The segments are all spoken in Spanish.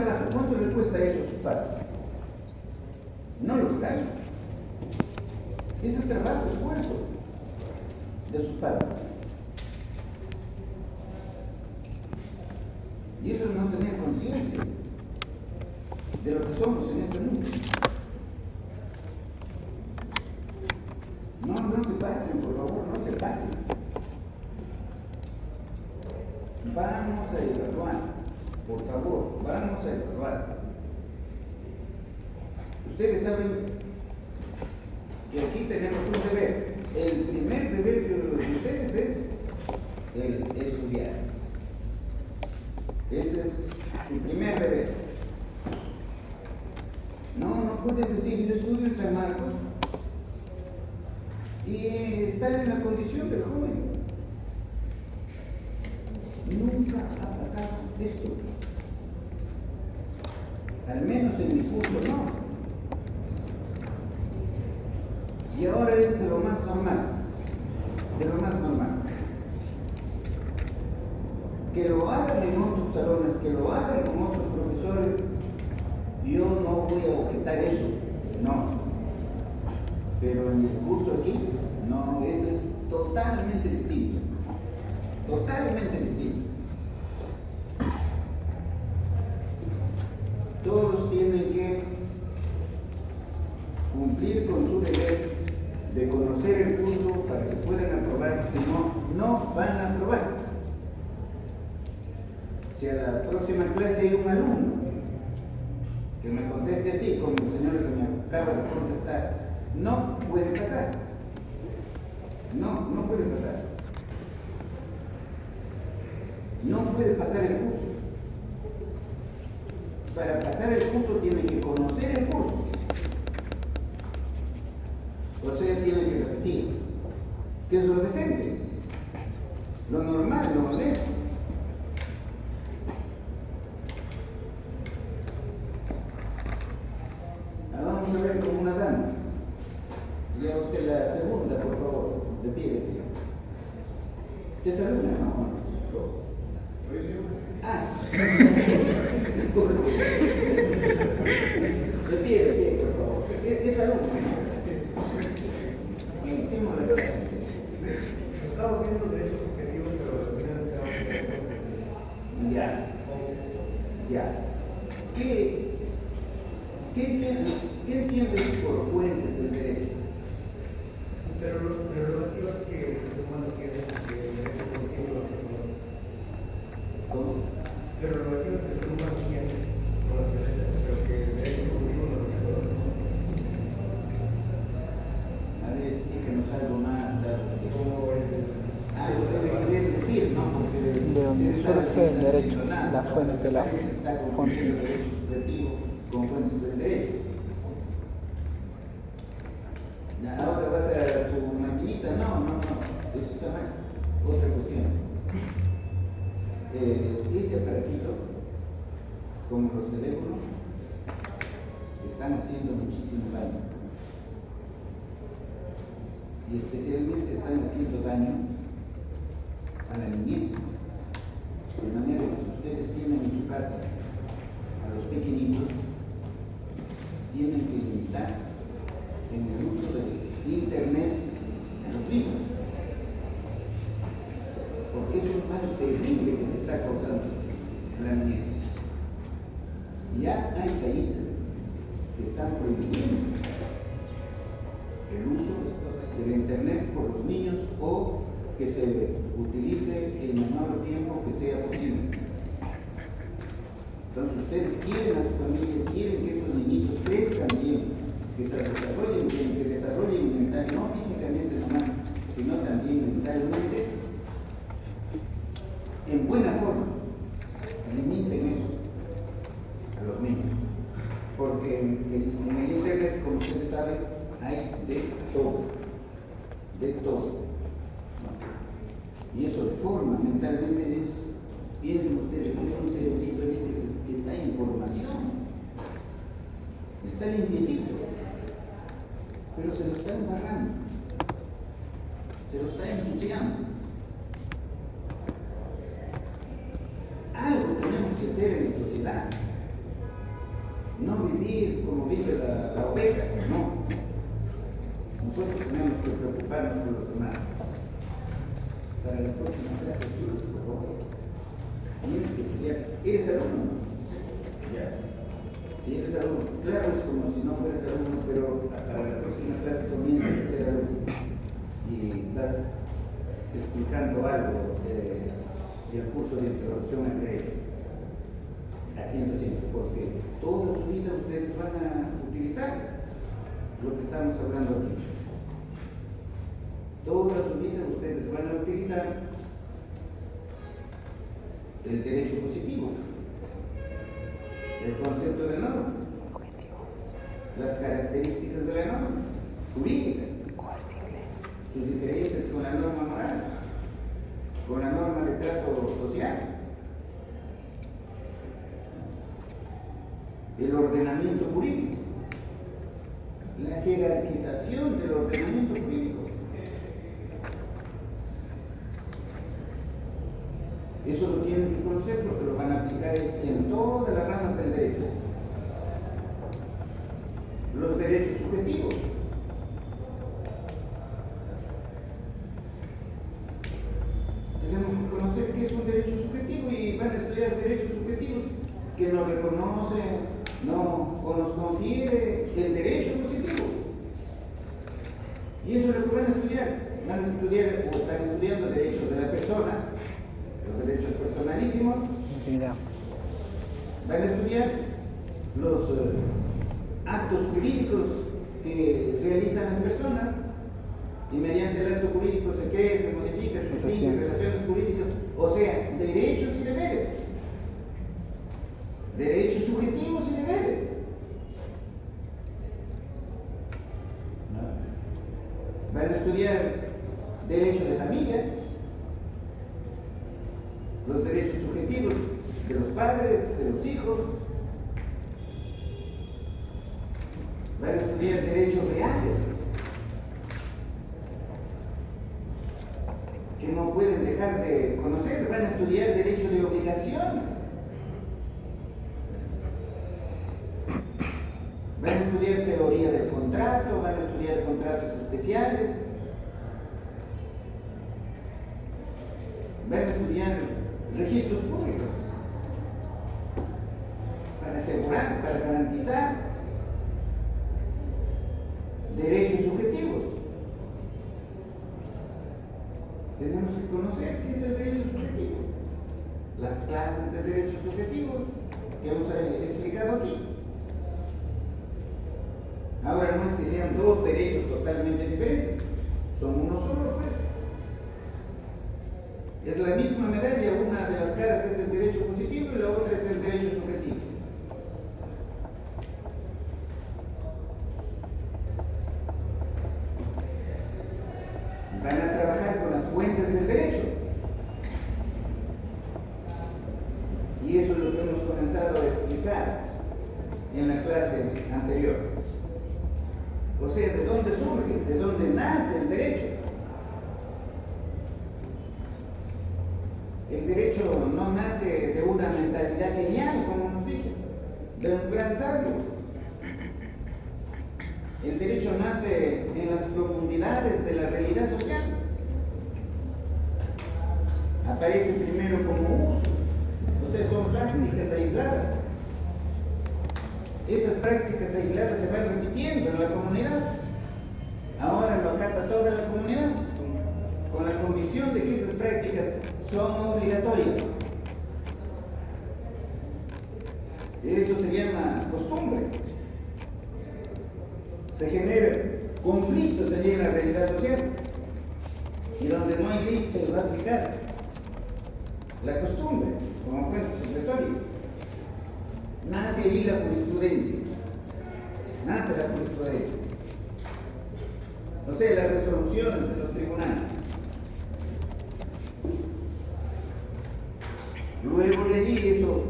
trabaja, ¿cuánto le cuesta eso a sus padres? No lo que gana. Ese es trabajo, esfuerzo de sus padres. Y eso es no tener conciencia de lo que somos en este mundo. No se pasen, por favor, no se pasen. Vamos a evaluar, por favor, vamos a evaluar. Ustedes saben que aquí tenemos un deber. El primer deber de ustedes es el estudiar. Ese es su primer deber. No pueden decir yo estudio en San Marcos y estar en la condición de joven. Nunca ha pasado esto. Al menos en mi curso no. Y ahora es de lo más normal. De lo más normal. Que lo hagan en otros salones, que lo hagan con otros profesores, yo no voy a objetar eso, no. Pero en el curso aquí, no, eso es totalmente distinto. Totalmente distinto. Todos tienen que cumplir con su deber de conocer el curso para que puedan aprobar, si no, no van a aprobar. Si a la próxima clase hay un alumno que me conteste así, como el señor que me acaba de contestar, no puede pasar. No puede pasar. No puede pasar el curso. Para pasar el curso tiene que conocer el curso. O sea, tiene que repetir. ¿Qué es lo decente? Lo normal, lo honesto. Vamos a ver con una dama. Ya usted la segunda, por favor, de pie, de pie. ¿Te saluda, no? Ah, disculpe. De pie, por favor. ¿Es alumno? Hicimos la cosa. Estamos viendo derechos objetivos, pero al final Ya. ¿Qué entiendes por fuentes del derecho? Pero prerrogativas que el ser humano tiene, que el derecho positivo lo reconoce. ¿Cómo? Prerrogativas que el ser humano tiene, pero que el derecho positivo lo reconoce. A ver, explíquenos algo más. Como Algo debe querer decir, ¿no? Porque de donde surge el derecho, la fuente, la fuente. El derecho subjetivo con fuentes del derecho. Ahora vas a tu maquinita, no, eso está mal. Otra cuestión. Ese aparatito, como los teléfonos, están haciendo muchísimo daño. Y especialmente están haciendo daño a la niñez. De manera que si ustedes tienen en su casa a los pequeñitos, tienen que limitar en el uso de internet a los niños. Porque es un mal terrible que se está causando a la niñez. Ya hay países que están prohibiendo el uso del internet por los niños o que se utilice el menor tiempo que sea posible. Entonces ustedes quieren a su familia, quieren que esos niñitos crezcan bien, que se desarrollen bien, que desarrollen mental, no físicamente nomás, sino también mentalmente, en buena forma. Limiten eso a los niños, porque en el internet, como ustedes saben, hay de todo. Y eso deforma mentalmente. Piensen ustedes, es un cerebrito que está en formación, está limpiecito, pero se lo está embarrando, se lo está ensuciando. Algo tenemos que hacer en la sociedad no vivir como vive la oveja, no. Nosotros tenemos que preocuparnos por los demás. Para la próxima clase, estudios, por favor. Tienes que estudiar. ¿Eres alumno? Ya. Si eres alumno, claro, es como si no fueras alumno, pero para la próxima clase comienzas a ser alumno y vas explicando algo del curso de introducción al derecho. Haciendo siempre, porque toda su vida ustedes van a utilizar lo que estamos hablando aquí. Toda su vida ustedes van a utilizar el derecho positivo, el concepto de norma, las características de la norma jurídica, sus diferencias con la norma moral, con la norma de trato social, el ordenamiento jurídico, la jerarquización del ordenamiento jurídico. Eso lo tienen que conocer porque lo van a aplicar en todas las ramas del derecho. Los derechos subjetivos. Tenemos que conocer qué es un derecho subjetivo y van a estudiar derechos subjetivos que nos reconocen o nos confiere el derecho positivo. Y eso es lo que van a estudiar. Van a estudiar o están estudiando derechos de la persona, los derechos personalísimos. Van a estudiar los actos jurídicos que realizan las personas y mediante el acto jurídico se crea, se modifica, se extingue relaciones jurídicas, o sea, derechos y deberes. Derechos subjetivos y deberes. Van a estudiar derecho de familia, los derechos subjetivos de los padres, de los hijos. Van a estudiar derechos reales, que no pueden dejar de conocer. Van a estudiar derecho de obligaciones. Van a estudiar teoría del contrato, van a estudiar contratos especiales, van a estudiar registros públicos para asegurar, para garantizar derechos subjetivos. Tenemos que conocer qué es el derecho subjetivo, las clases de derecho subjetivo que hemos explicado aquí. Ahora no es que sean dos derechos totalmente diferentes, son uno solo, pues. Es la misma medalla, una de las caras es el derecho positivo y la otra es el derecho subjetivo. Van a trabajar con las fuentes del derecho. Y eso es lo que hemos comenzado a explicar en la clase anterior. O sea, ¿de dónde surge? ¿De dónde nace el derecho? El derecho no nace de una mentalidad genial, como hemos dicho, de un gran sabio. El derecho nace en las profundidades de la realidad social. Aparece primero como uso, o sea, son prácticas aisladas. Esas prácticas aisladas se van repitiendo en la comunidad. Ahora lo acata toda la comunidad, con la convicción de que esas prácticas son obligatorias. Eso se llama costumbre. Se generan conflictos allí en la realidad social. Y donde no hay ley se va a aplicar la costumbre, como cuento supletorio. Nace ahí la jurisprudencia. Nace la jurisprudencia. O sea, las resoluciones de los tribunales. Luego de allí eso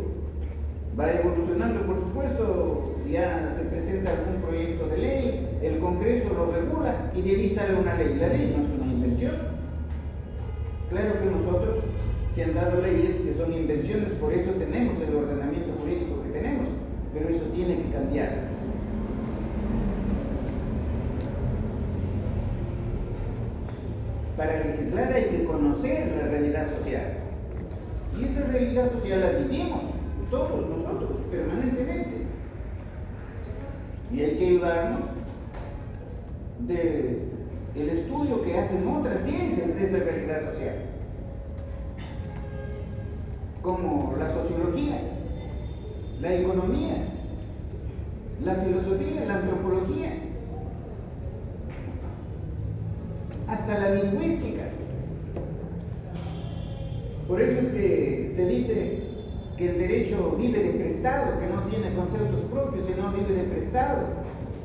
va evolucionando, por supuesto, ya se presenta algún proyecto de ley, el Congreso lo regula y de ahí sale una ley. La ley no es una invención. Claro que nosotros se han dado leyes que son invenciones, por eso tenemos el ordenamiento jurídico que tenemos, pero eso tiene que cambiar. mezclar, hay que conocer la realidad social. Y esa realidad social la vivimos todos nosotros permanentemente. Y hay que ayudarnos del estudio que hacen otras ciencias de esa realidad social, como la sociología, la economía, la filosofía, la antropología, hasta la lingüística. Por eso es que se dice que el derecho vive de prestado, que no tiene conceptos propios, sino vive de prestado,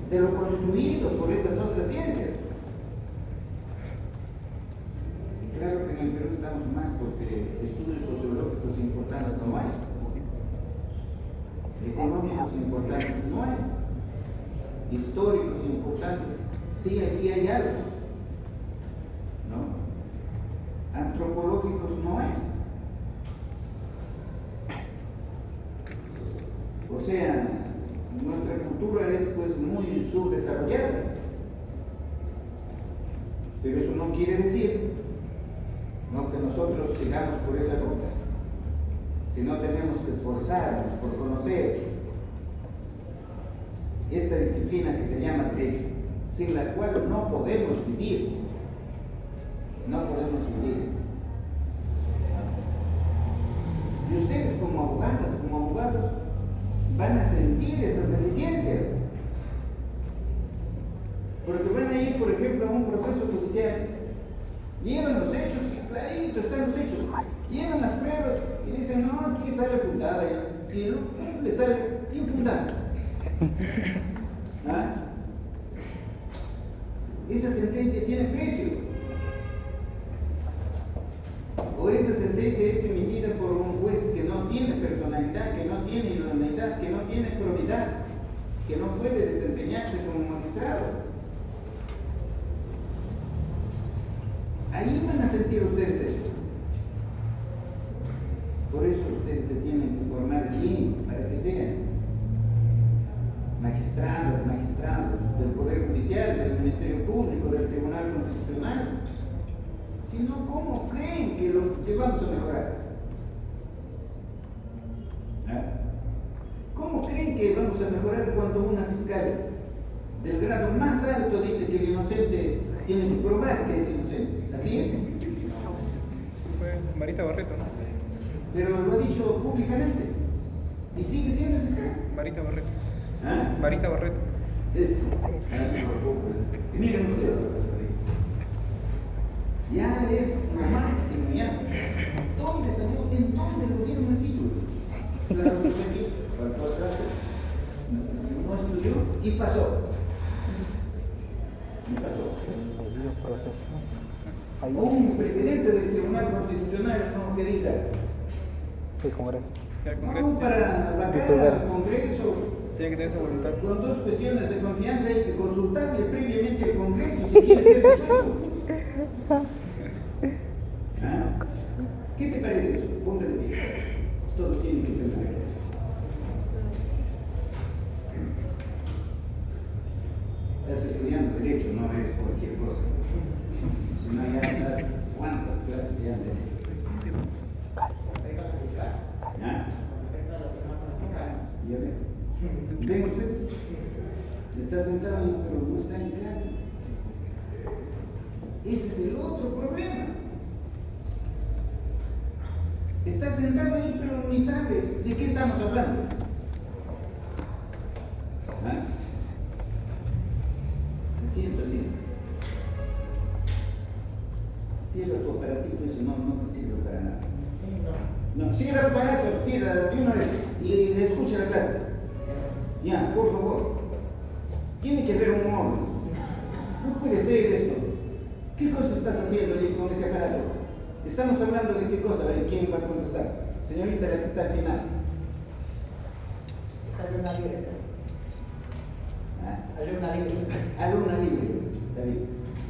de lo construido por esas otras ciencias. Y claro que en el Perú estamos mal, porque estudios sociológicos importantes no hay, económicos importantes no hay, históricos importantes sí, aquí hay algo, ¿no? Antropológicos no hay. O sea, nuestra cultura es pues muy subdesarrollada. Pero eso no quiere decir, no, que nosotros sigamos por esa ruta, sino tenemos que esforzarnos por conocer esta disciplina que se llama derecho, sin la cual no podemos vivir. No podemos vivir. Y ustedes como abogadas, como abogados, van a sentir esas deficiencias. Porque van a ir, por ejemplo, a un proceso judicial, llevan los hechos, clarito están los hechos, llevan las pruebas y dicen, no, aquí sale fundada, y le sale infundada. ¿Ah? Esa sentencia tiene precio. O esa sentencia es emitida por un juez que no tiene personalidad, que no tiene idoneidad, que no tiene probidad, que no puede desempeñarse como magistrado. Ahí van a sentir ustedes eso. Por eso ustedes se tienen que formar bien para que sean magistradas, magistrados del Poder Judicial, del Ministerio Público, del Tribunal Constitucional. Si no, ¿cómo creen que vamos a mejorar? ¿Ah? ¿Cómo creen que vamos a mejorar cuando una fiscal del grado más alto dice que el inocente tiene que probar que es inocente? ¿Así es? Fue Marita Barreto, ¿no? Pero lo ha dicho públicamente. ¿Y sigue siendo el fiscal? Marita Barreto. ¿Ah? Marita Barreto. Miren ustedes. Ya es lo máximo, ya. ¿Dónde salió? ¿En dónde lo dieron el título? Claro, pues aquí, faltó atrás, no estudió y pasó. Y pasó. Debido proceso. Un presidente del Tribunal Constitucional, no que diga. El Congreso. El Congreso No, para vacar al Congreso. tiene que tener esa voluntad. Con dos cuestiones de confianza hay que consultarle previamente al Congreso si quiere ser resuelto. ¿Ah? ¿Qué te parece eso? Ponte de pie. Todos tienen que pensar eso. Estás estudiando Derecho, no es cualquier cosa. Si no, ya estás, ¿cuántas clases ya de Derecho? ¿Ah? ¿Ya ven? ¿Ven ustedes? Está sentado ahí, pero no está en clase. Ese es el otro problema. Está sentado ahí, pero ni sabe de qué estamos hablando. ¿Ah? Asiento. Cierra tu aparatito, eso no te sirve para nada. No, cierra el aparato, cierra de una vez y escucha la clase. Ya, por favor. Tiene que haber un orden. No puede ser esto. ¿Qué cosa estás haciendo ahí con ese aparato? Estamos hablando de qué cosa, ¿de quién va a contestar? Señorita, la que está al final. Es alumna libre. ¿Ah? Alumna libre. Alumna libre, David.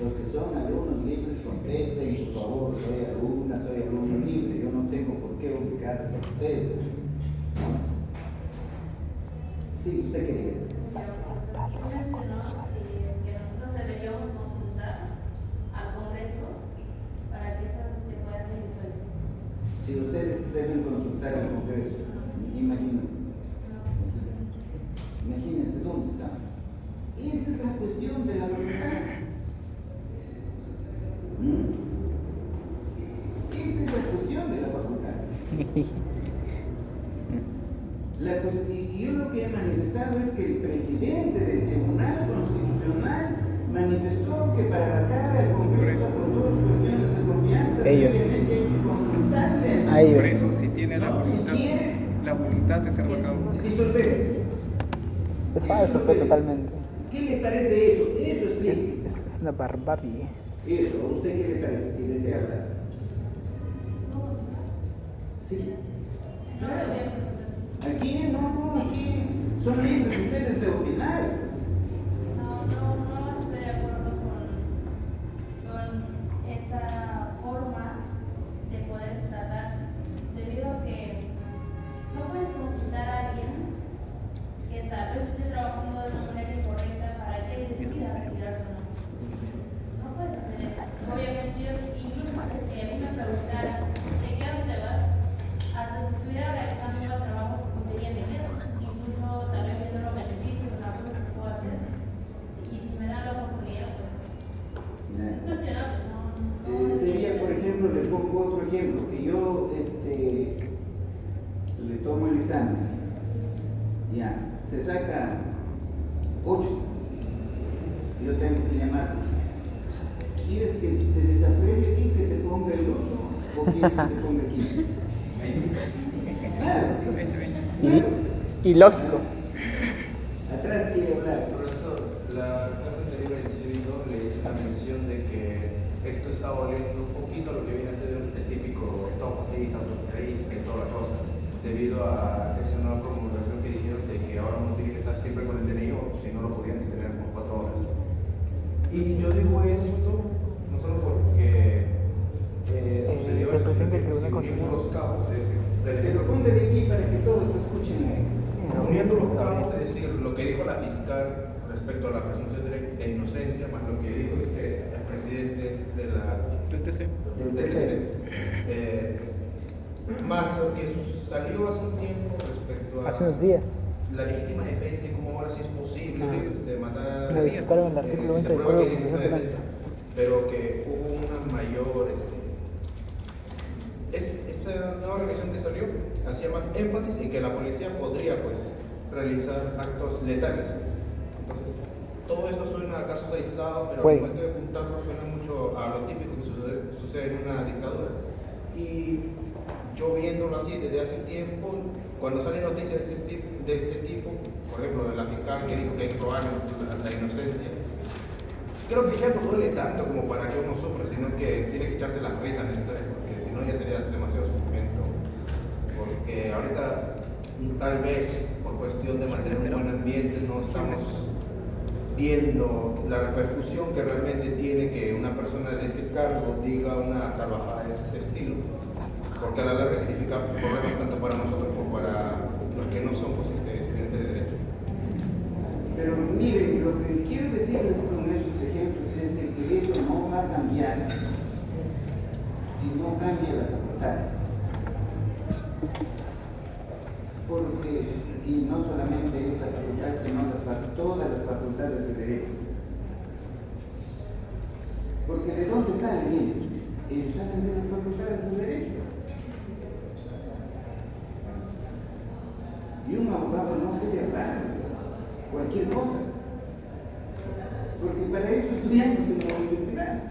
Los que son alumnos libres contesten, por favor, soy alumno libre. Yo no tengo por qué obligarles a ustedes. ¿No? Sí, usted quería. Usted mencionó si es que nosotros deberíamos consultar al Congreso para penalistas puedan ser disueltos. Si ustedes deben consultar al Congreso, imagínense. Imagínense dónde están. Esa es la cuestión de la voluntad. Esa es la cuestión de la facultad. Y yo lo que he manifestado es que el presidente del Tribunal Constitucional manifestó que para vacar al Congreso con todas cuestiones de confianza, Ellos. previamente hay que consultarle A ellos. Por eso, si tiene la No, voluntad, si quiere, la voluntad de ser vacado. disolverse. Es falso, pues, totalmente. ¿Qué le parece eso? Eso Es, explica. es una barbarie. Eso, ¿a usted qué le parece si desea hablar? Sí. Claro. Aquí aquí son libres ustedes de opinar. No estoy de acuerdo con esa forma de poder tratar, debido a que no puedes consultar a alguien que tal vez esté trabajando de una manera incorrecta para que él decida retirarse o no. No puedes hacer eso. Obviamente, incluso si a mí me preguntaran de qué a dónde vas, hasta si estuviera realizando un trabajo, pues sería de eso. Incluso tal vez viendo los beneficios de la cosa que puedo hacer. Y si me dan la oportunidad, pues es cuestionable. Sería, por ejemplo, le pongo otro ejemplo, que yo le tomo el examen, ya, se saca 8, yo tengo que llamar. ¿Quieres que te desapruebe aquí, que te ponga el 8 o quieres que te ponga 15? Claro. Y lógico. Atrás quiere hablar. Profesor, la clase anterior en cívico le hice la mención de que esto está volviendo un poquito a lo que viene a ser el típico estado fascista, autoritarista y toda la cosa, debido a esa nueva promulgación que dijeron de que ahora uno tiene que estar siempre con el DNI o si no lo podían detener por 4 horas. Y yo digo esto no solo porque sucedió el eso, presidente del sino Tribunal que si unimos los cabos, es decir, Pero ponte de aquí para que todos lo escuchen. uniendo los cabos, es decir, lo que dijo la fiscal respecto a la presunción de inocencia, más lo que dijo es que el presidente Del TC. del TC, más lo que salió hace un tiempo respecto a Hace unos días. la legítima defensa y cómo ahora sí es posible matar, Modificaron el artículo si se 20 del prueba que Código hay legítima Procesal Penal. defensa, pero que hubo una mayor esa nueva revisión que salió hacía más énfasis en que la policía podría pues realizar actos letales. Entonces, todo esto suena a casos aislados, pero al momento de juntarlo suena mucho a lo típico que sucede en una dictadura. Y yo viéndolo así desde hace tiempo, cuando salen noticias de este tipo, por ejemplo, de la fiscal que dijo que hay que probar la inocencia, creo que ya no duele tanto como para que uno sufra, sino que tiene que echarse las risas necesarias, porque si no ya sería demasiado sufrimiento. Porque ahorita, tal vez, por cuestión de mantener un buen ambiente, no estamos viendo la repercusión que realmente tiene que una persona de ese cargo diga una salvajada de este estilo, porque a la larga significa problemas tanto para nosotros como para los que no somos estudiantes de derecho. Pero miren, lo que quiero decirles con esos ejemplos es de que eso no va a cambiar si no cambia la facultad. Porque, y no solamente esta facultad, sino todas las facultades de derecho. Porque ¿de dónde salen ellos? Ellos salen de las facultades de derecho. Y un abogado no puede hablar cualquier cosa, porque para eso estudiamos en la universidad.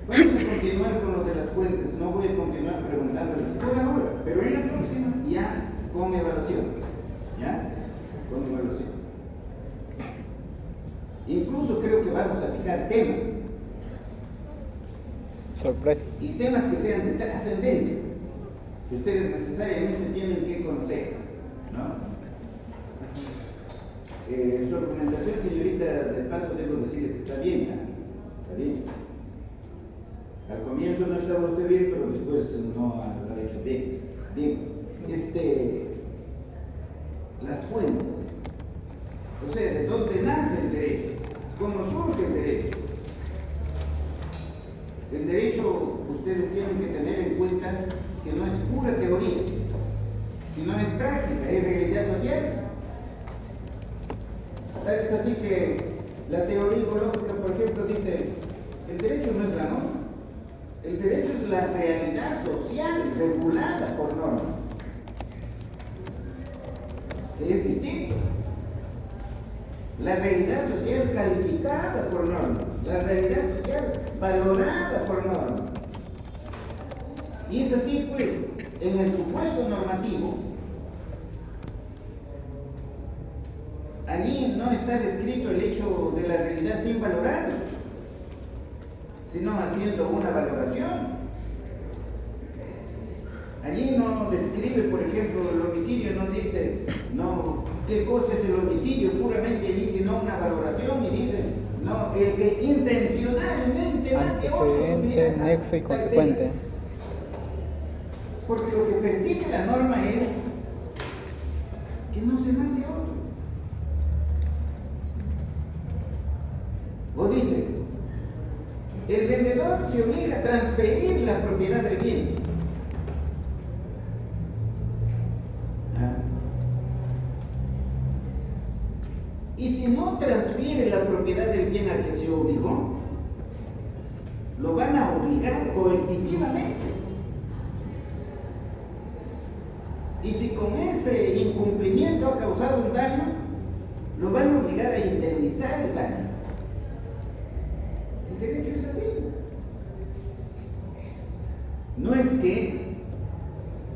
Vamos a continuar con lo de las fuentes, no voy a continuar preguntándoles por ahora, pero en la próxima ya con evaluación, ¿ya? Con evaluación. Incluso creo que vamos a fijar temas. Sorpresa. Y temas que sean de trascendencia, que ustedes necesariamente tienen que conocer, ¿no? Su argumentación, señorita, de paso debo decirle que está bien, ¿no? Está bien. Al comienzo no estaba usted bien, pero después no lo ha hecho bien. Bien, las fuentes, o sea, de dónde nace el derecho. ¿Cómo surge el derecho? El derecho, ustedes tienen que tener en cuenta que no es pura teoría, sino es práctica, es realidad social. Es así que la teoría ecológica, por ejemplo, dice, el derecho no es la norma, el derecho es la realidad social regulada por normas, que es distinto. La realidad social calificada por normas, la realidad social valorada por normas. Y es así, pues, en el supuesto normativo, allí no está descrito el hecho de la realidad sin valorar, sino haciendo una valoración. Allí no describe, por ejemplo, el homicidio, no dice, no, qué cosa es el homicidio puramente allí, sino una valoración, y dice, no, el que intencionalmente mate a otro Antecedente, sufrirá nexo y tal consecuente. pena. Porque lo que persigue la norma es que no se mate a otro. O dice, el vendedor se obliga a transferir la propiedad del bien. Y si no transfiere la propiedad del bien al que se obligó, lo van a obligar coercitivamente. Y si con ese incumplimiento ha causado un daño, lo van a obligar a indemnizar el daño. El derecho es así. No es que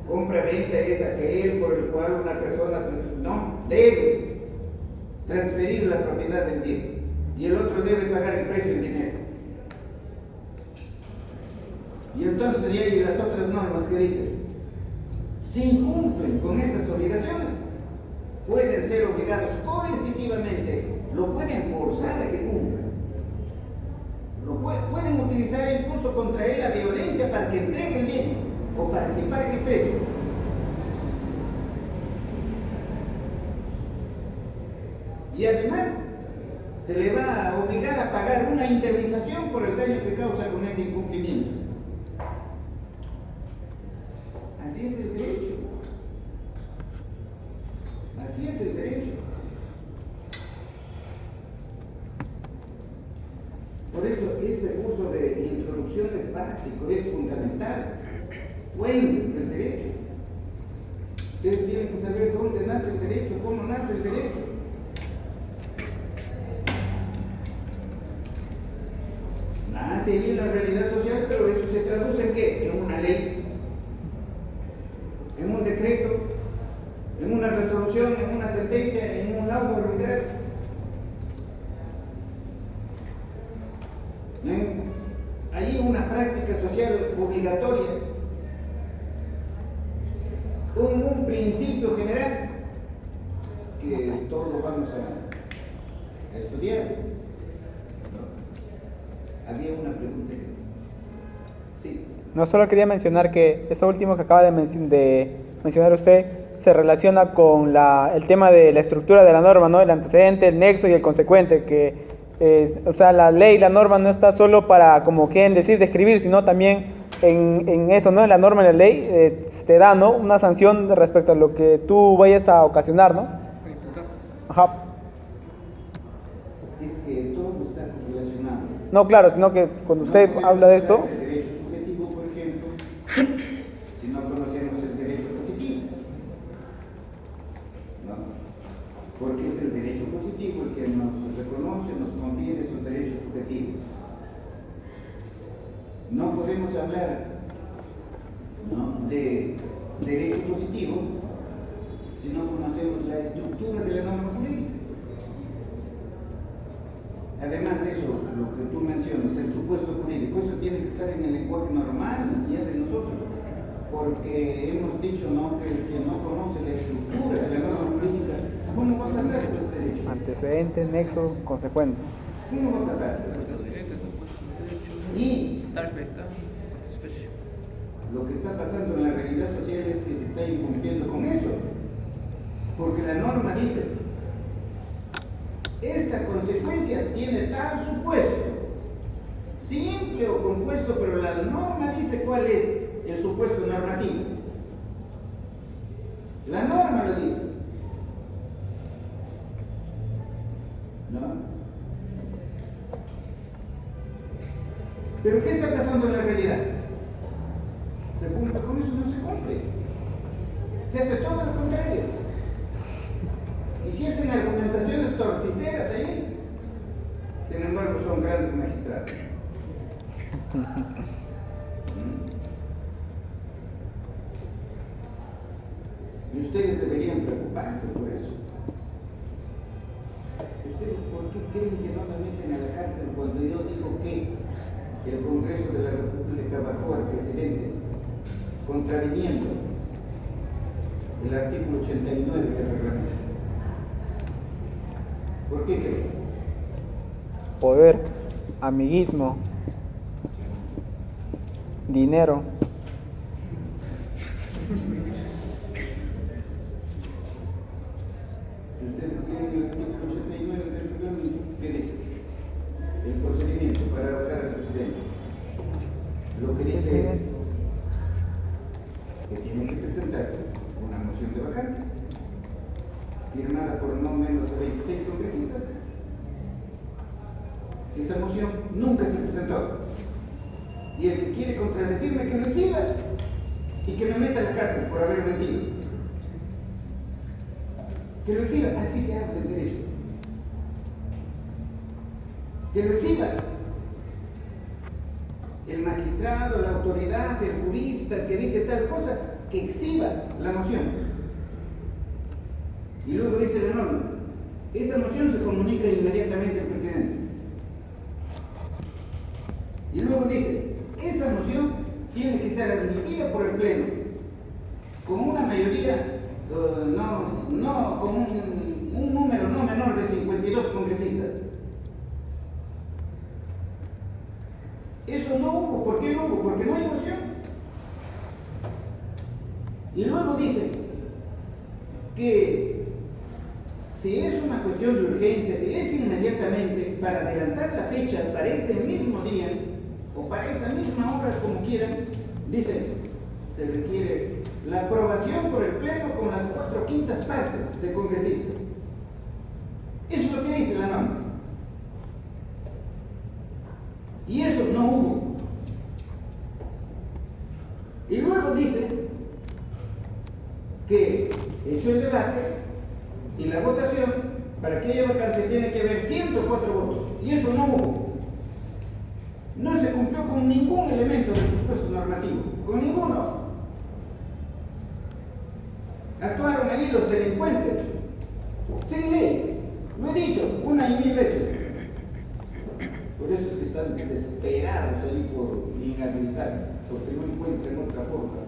compra-venta es aquel por el cual una persona, no, debe transferir la propiedad del bien y el otro debe pagar el precio en dinero. Y entonces ya hay las otras normas que dicen, si incumplen con esas obligaciones, pueden ser obligados coercitivamente, lo pueden forzar a que cumplan, pueden utilizar incluso contra él la violencia para que entregue el bien o para que pague el precio. Y además se le va a obligar a pagar una indemnización por el daño que causa con ese incumplimiento. Así es el derecho. Así es el derecho. Por eso este curso de introducción es básico, es fundamental. Fuentes del derecho. Ustedes tienen que saber dónde nace el derecho, cómo nace el derecho. Nace ahí en la realidad social, pero eso se traduce en ¿qué? En una ley, en un decreto, en una resolución, en una sentencia, en un laudo arbitral. Hay una práctica social obligatoria, un principio general que todos vamos a estudiar. Había una pregunta. Sí. No, solo quería mencionar que eso último que acaba de mencionar usted se relaciona con el tema de la estructura de la norma, ¿no? El antecedente, el nexo y el consecuente, que o sea, la ley, la norma no está solo para, como quieren decir, describir, sino también en eso, ¿no? En la norma, en la ley, te da, ¿no? Una sanción respecto a lo que tú vayas a ocasionar, ¿no? Ajá. Es que todo está relacionado. No, claro, sino que cuando usted habla de esto... El derecho subjetivo, por ejemplo, si no conocemos el derecho positivo, ¿no? Porque es el derecho positivo el que nos reconoce, nos confiere esos derechos subjetivos. No podemos hablar, ¿no?, de derecho positivo si no conocemos la estructura de la norma jurídica. Además, eso, lo que tú mencionas, el supuesto jurídico, eso tiene que estar en el lenguaje normal ya de nosotros, porque hemos dicho, ¿no?, que el que no conoce la estructura de la norma jurídica, ¿cómo va a pasar los derechos? Antecedente, nexo, consecuente. ¿Cómo va a pasar? Y lo que está pasando en la realidad social es que se está incumpliendo con eso, porque la norma dice, esta consecuencia tiene tal supuesto, simple o compuesto, pero la norma dice cuál es el supuesto normativo. La norma lo dice. ¿No? Pero ¿qué está pasando en la realidad? ¿Se cumple con eso? No se cumple. Se hace todo lo contrario. Y si hacen argumentaciones torticeras ahí, sin embargo son grandes magistrados. Y ustedes deberían preocuparse por eso. ¿Ustedes por qué creen que no me meten a la cárcel cuando yo digo que el Congreso de la República bajó al presidente contraviniendo el artículo 89 del reglamento? ¿Por qué creen? Poder, amiguismo, dinero. Si ustedes leen el artículo 89 del reglamento, ¿qué dice? El procedimiento para votar al presidente. Lo que dice es que tiene que presentarse una moción de vacancia firmada por no menos de 26 congresistas. Esa moción nunca se presentó. Y el que quiere contradecirme, que lo exhiba y que me meta a la cárcel por haber mentido. Que lo exhiba, así se habla del derecho. Que lo exhiba. El magistrado, la autoridad, el jurista que dice tal cosa, que exhiba la moción. Y luego dice la norma, esta moción se comunica inmediatamente al presidente. Y luego dice, esa moción tiene que ser admitida por el Pleno, con una mayoría, con un número no menor de 52 congresistas. Eso no hubo. ¿Por qué no hubo? Porque no hay moción. Y luego dice que si es una cuestión de urgencia, si es inmediatamente, para adelantar la fecha para ese mismo día o para esa misma hora, como quieran, dice, se requiere la aprobación por el Pleno con las 4/5 partes de congresistas. Eso es lo que dice la norma. Y eso no hubo. Y luego dice que hecho el debate y la votación, para que haya vacancia tiene que haber 104 votos. Y eso no hubo. No se cumplió con ningún elemento del supuesto normativo. Con ninguno. Actuaron allí los delincuentes. Sin ley. Lo he dicho una y 1000 veces. Por eso es que están desesperados ahí por inhabilitar, porque no encuentran otra forma.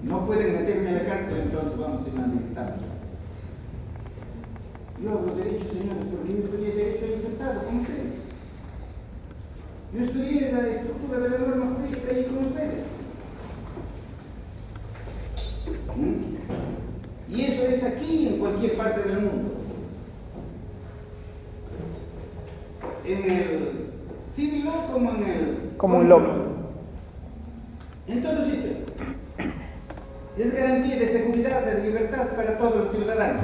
No pueden meterme a la cárcel, entonces vamos a inhabilitarlos. Yo hablo derecho, señores, porque yo estudié derecho ahí sentado con ustedes. Yo estudié la estructura de la norma jurídica ahí con ustedes. Y eso es aquí en cualquier parte del mundo. En el civil law como en el Como en lo. En todo sitio. Es garantía de seguridad, de libertad para todos los ciudadanos.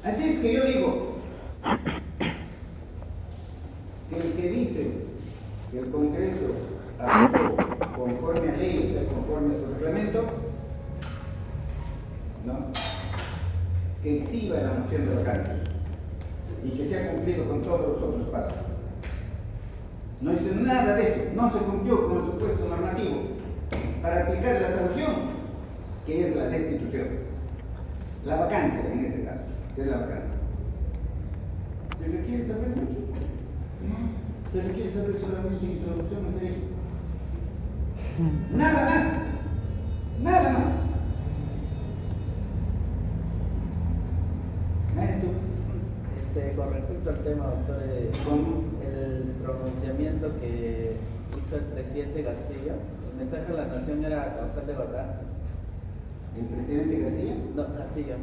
Así es que yo digo que el que dice que el Congreso actuó conforme a ley, o sea, conforme a su reglamento, ¿no?, que exhiba la moción de vacancia y que se ha cumplido con todos los otros pasos. No hizo nada de eso, no se cumplió con el supuesto normativo para aplicar la sanción, que es la destitución, la vacancia en este caso, que es la vacancia. ¿Se requiere saber mucho? No, se requiere saber solamente introducción al derecho. Nada más, nada más. Con respecto al tema, doctor, el pronunciamiento que hizo el presidente Castillo, el mensaje a la nación era causal de vacancia. ¿El presidente García? No, Castillo.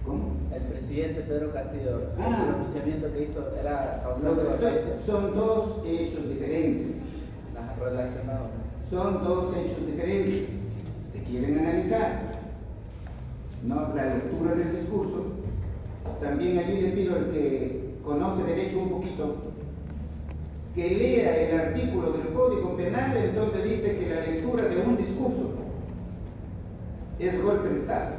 ¿Cómo? El presidente Pedro Castillo, Ah. el pronunciamiento que hizo era Lo causante que de estoy- violencia. son dos hechos diferentes. Relacionado. Son dos hechos diferentes. Se quieren analizar. No, la lectura del discurso. También allí le pido al que conoce derecho un poquito que lea el artículo del Código Penal en donde dice que la lectura de un discurso es golpe de Estado.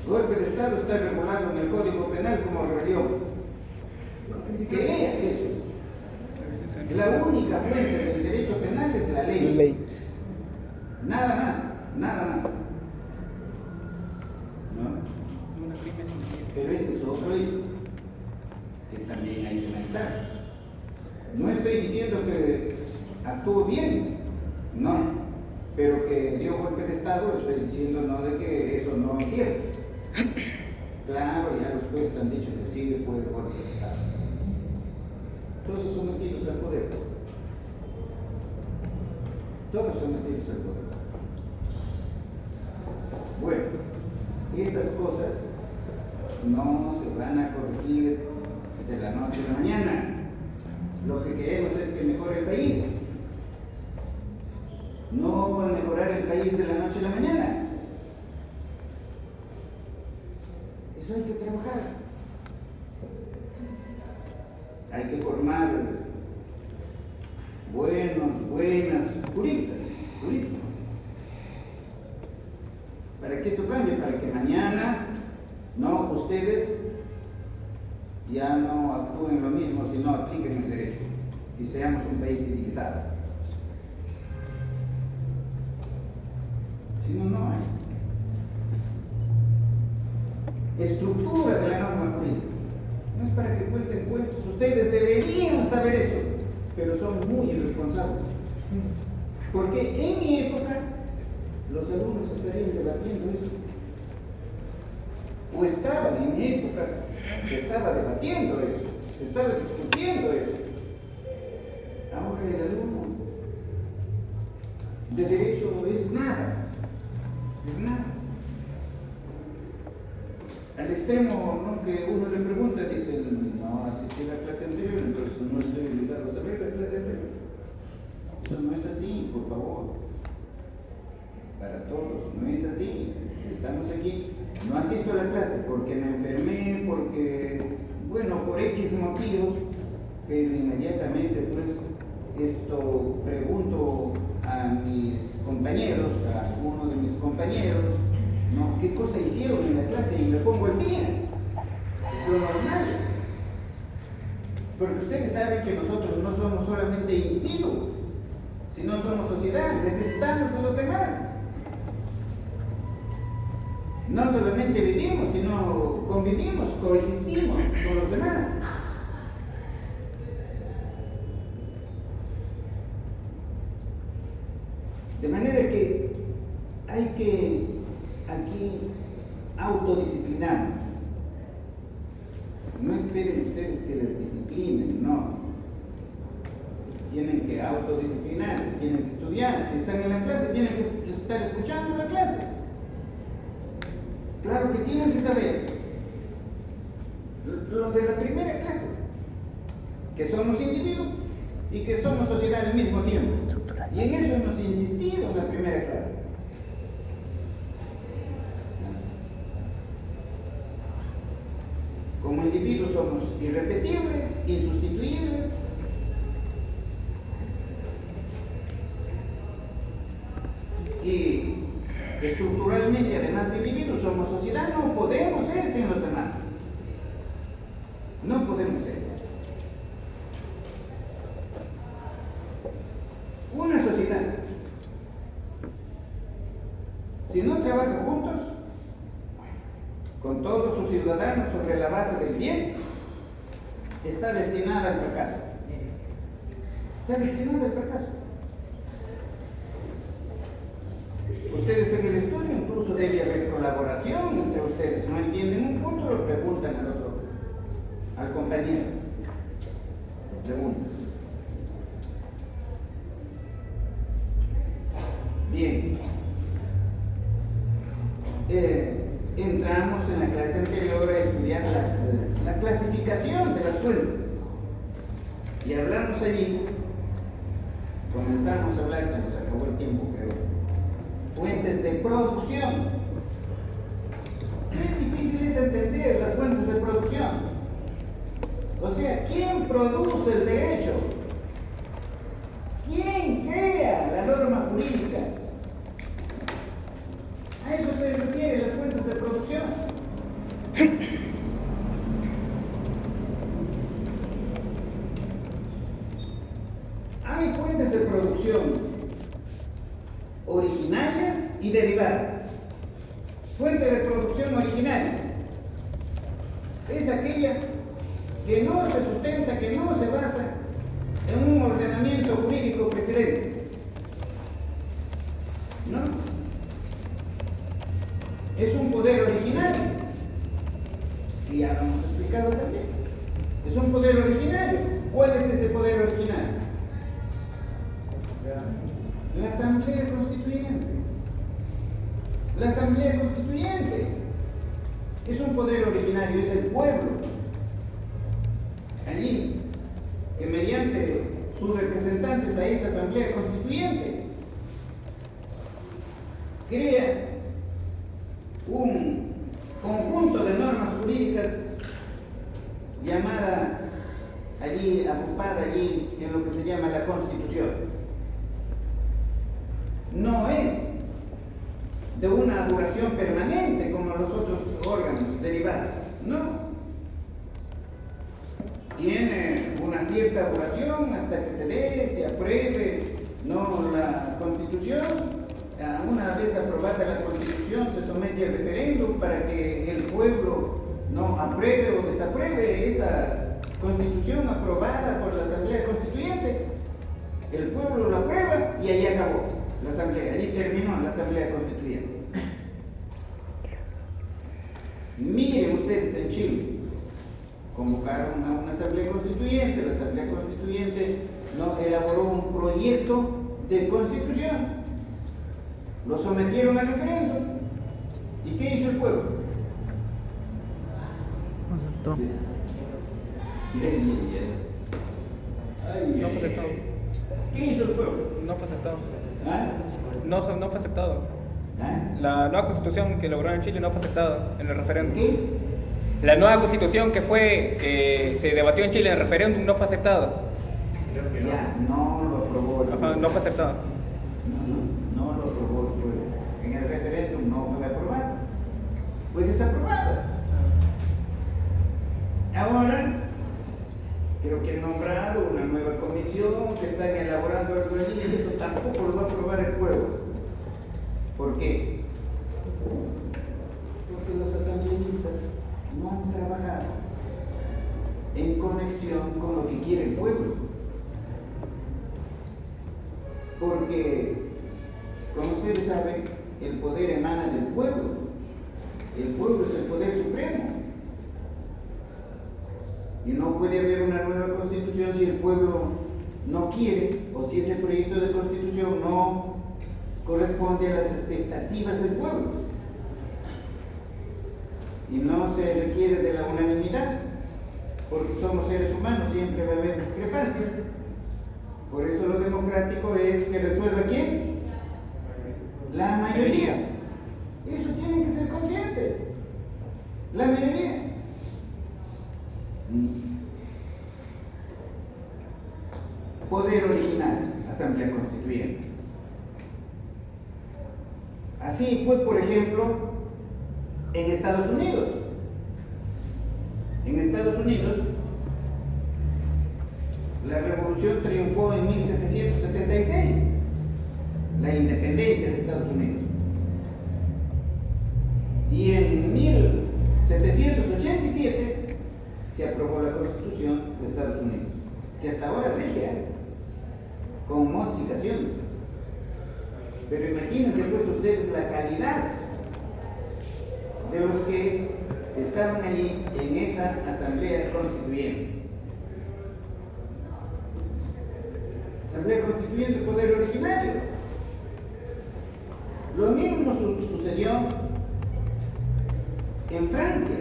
Golpe de Estado está regulado en el Código Penal como rebelión. Que lea eso. La única fuente del derecho penal es la ley. Ley. Nada más, nada más. ¿No? Pero ese es otro hecho que también hay que analizar. No estoy diciendo que actuó bien, no, pero que dio golpe de Estado, estoy diciendo no de que eso no es cierto. Claro, ya los jueces han dicho que sí fue golpe de Estado. Todos sometidos al poder. Todos sometidos al poder. Bueno, esas cosas no se van a corregir de la noche a la mañana. Lo que queremos es que mejore el país. No va a mejorar el país de la noche a la mañana. Eso hay que trabajar. Hay que formar buenas juristas. Para que eso cambie, para que mañana no ustedes ya no actúen lo mismo, sino apliquen el derecho y seamos un país civilizado. Si no, no hay. Estructura de la norma jurídica. No es para que cuenten cuentos. Ustedes deberían saber eso, pero son muy irresponsables. Porque en mi época los alumnos estarían debatiendo eso. O estaban en mi época, se estaba debatiendo eso, se estaba discutiendo eso. Ahora el alumno de derecho es nada, es nada. Al extremo, ¿no?, que uno le pregunta, dicen, no asistí a la clase anterior, entonces no estoy obligado a saber la clase anterior. Eso no es así, por favor. Para todos, no es así. Si estamos aquí, no asisto a la clase porque me enfermé, porque, bueno, por X motivos, pero inmediatamente, pues, esto pregunto a mis compañeros, a uno de mis compañeros, ¿no?, qué cosa hicieron en la clase y me pongo al día. Es lo normal. Porque ustedes saben que nosotros no somos solamente individuos, sino somos sociedad, necesitamos de los demás. No solamente vivimos, sino convivimos, coexistimos con los demás. De manera que hay que aquí autodisciplinarnos. No esperen ustedes que les disciplinen, no. Tienen que autodisciplinarse, tienen que estudiar. Si están en la clase, tienen que estar escuchando la clase. Claro que tienen que saber lo de la primera clase, que somos individuos y que somos sociedad al mismo tiempo. Y en eso hemos insistido en la primera clase. Como individuos somos irrepetibles, insustituibles. Y estructuralmente, además de individuos, somos sociedad, no podemos ser sin los demás. No podemos ser. Una sociedad, si no trabaja juntos, con todos sus ciudadanos sobre la base del bien, está destinada al fracaso. Está destinada al fracaso. Ustedes en el estudio incluso debe haber colaboración entre ustedes. No entienden un punto, lo preguntan al otro, al compañero. Preguntan. Bien. entramos en la clase anterior a estudiar la clasificación de las fuentes. Y hablamos allí, comenzamos a hablar, se nos acabó el tiempo, creo, fuentes de producción. Qué difícil es entender las fuentes de producción. O sea, ¿quién produce el derecho? ¿Quién crea la norma jurídica? A eso se refiere las fuentes de producción. Hay fuentes de producción originarias y derivadas. Fuente de producción originaria es aquella que no se sustenta, que no se basa en un ordenamiento jurídico precedente. ¿No? Es un poder originario. Y ya lo hemos explicado también. Es un poder originario. ¿Cuál es ese poder originario? La Asamblea Constituyente. La Asamblea Constituyente es un poder originario, es el pueblo. Allí, que mediante sus representantes a esta Asamblea Constituyente crea un conjunto de normas jurídicas llamada allí, agrupada allí en lo que se llama la Constitución. No es de una duración permanente como los otros órganos derivados, no. Tiene una cierta duración hasta que se dé, se apruebe, no, la Constitución. Una vez aprobada la Constitución, se somete al referéndum para que el pueblo no apruebe o desapruebe esa Constitución aprobada por la Asamblea Constituyente. El pueblo lo aprueba y allí acabó la Asamblea, allí terminó la Asamblea Constituyente. Miren ustedes en Chile, convocaron a una Asamblea Constituyente, la Asamblea Constituyente no elaboró un proyecto de Constitución. Lo sometieron al referéndum. ¿Y qué hizo el pueblo? No fue aceptado. ¿Qué hizo el pueblo? No fue aceptado. ¿Ah? No fue aceptado. ¿Ah? La nueva constitución que elaboraron en Chile no fue aceptada en el referéndum. ¿Qué? La nueva constitución que se debatió en Chile en el referéndum no fue aceptada. Ya, no lo aprobó el pueblo. Ajá, no fue aceptada. No lo aprobó el pueblo. En el referéndum no fue aprobada. Fue desaprobada. Ahora, creo que han nombrado una nueva comisión que están elaborando algo allí y eso tampoco lo va a aprobar el pueblo. ¿Por qué? Porque los asambleístas no han trabajado en conexión con lo que quiere el pueblo. Porque, como ustedes saben, el poder emana del pueblo. El pueblo es el poder supremo. Y no puede haber una nueva constitución si el pueblo no quiere o si ese proyecto de constitución no corresponde a las expectativas del pueblo. Y no se requiere de la unanimidad, porque somos seres humanos, siempre va a haber discrepancias. Por eso lo democrático es que resuelva ¿quién? La mayoría. Eso tienen que ser conscientes. La mayoría. Poder original, Asamblea Constituyente. Así fue, por ejemplo, en Estados Unidos. En Estados Unidos, la revolución triunfó en 1776, la independencia de Estados Unidos. Y en 1787 se aprobó la Constitución de Estados Unidos, que hasta ahora rige, con modificaciones. Pero imagínense pues ustedes la calidad de los que estaban allí en esa Asamblea Constituyente. Asamblea Constituyente, poder originario. Lo mismo sucedió En Francia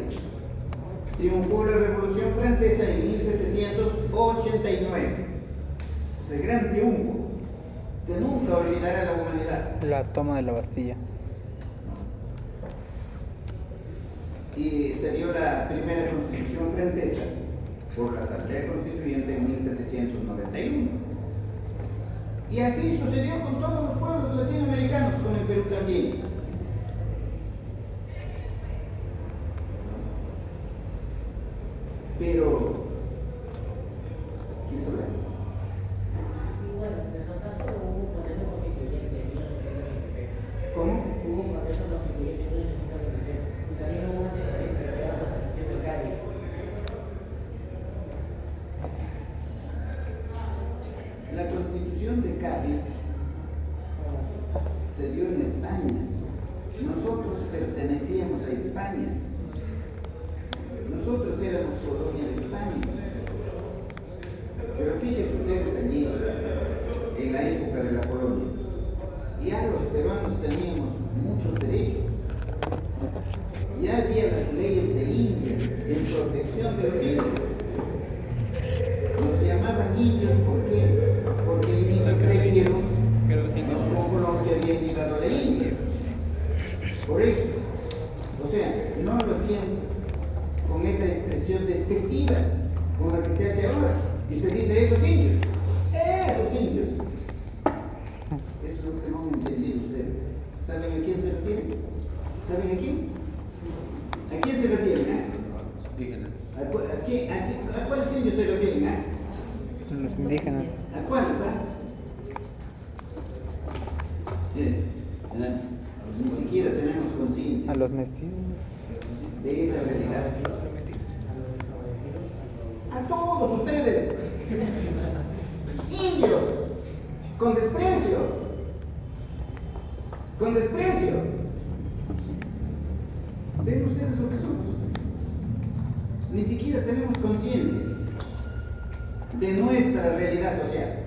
triunfó la Revolución Francesa en 1789. Ese gran triunfo que nunca olvidará la humanidad. La toma de la Bastilla. Y se dio la primera Constitución francesa por la Asamblea Constituyente en 1791. Y así sucedió con todos los pueblos latinoamericanos, con el Perú también. Pero, ¿quién sabe? ¿Cómo? La Constitución de Cádiz se dio en España. Nosotros pertenecíamos a España. Nosotros éramos colonia de España. Pero fíjense ustedes allí, en la época de la colonia, ya los peruanos teníamos muchos derechos. Ya había las leyes de Indias en protección de los indios. Nos llamaban indios, ¿por qué? Porque al inicio creyeron que los Colombia habían llegado a la India. Por eso, o sea, no lo hacían con esa expresión despectiva con la que se hace ahora. Y se dice esos indios. Esos indios. Eso es lo que no han entendido ustedes. ¿Saben a quién se refieren? ¿Saben a quién? ¿A quién se refieren? ¿A cuáles indios se refieren? Los indígenas. ¿A cuáles? Ni siquiera tenemos conciencia A los mestizos. de esa realidad. A todos ustedes, indios, con desprecio, con desprecio. ¿Ven ustedes lo que somos? Ni siquiera tenemos conciencia de nuestra realidad social.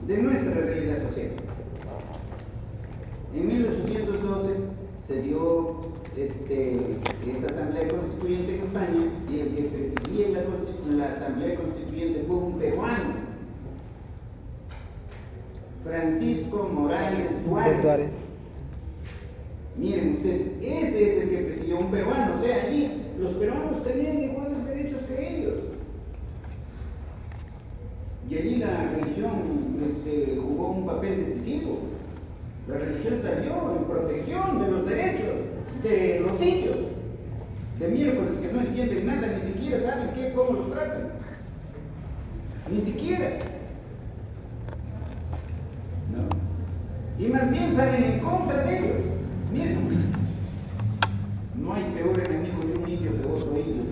De nuestra realidad social. En 1812 se dio esa Asamblea Constituyente en España y el que presidía la Asamblea Constituyente fue un peruano, Francisco Morales Duárez. Miren ustedes, ese es el que presidió, un peruano, o sea, allí los peruanos tenían iguales derechos que ellos. Y allí la religión jugó un papel decisivo. La religión salió en protección de los derechos de los indios, de miércoles que no entienden nada, ni siquiera saben cómo los tratan. Ni siquiera. ¿No? Y más bien salen en contra de ellos mismos. No hay peor enemigo de un indio que otro indio.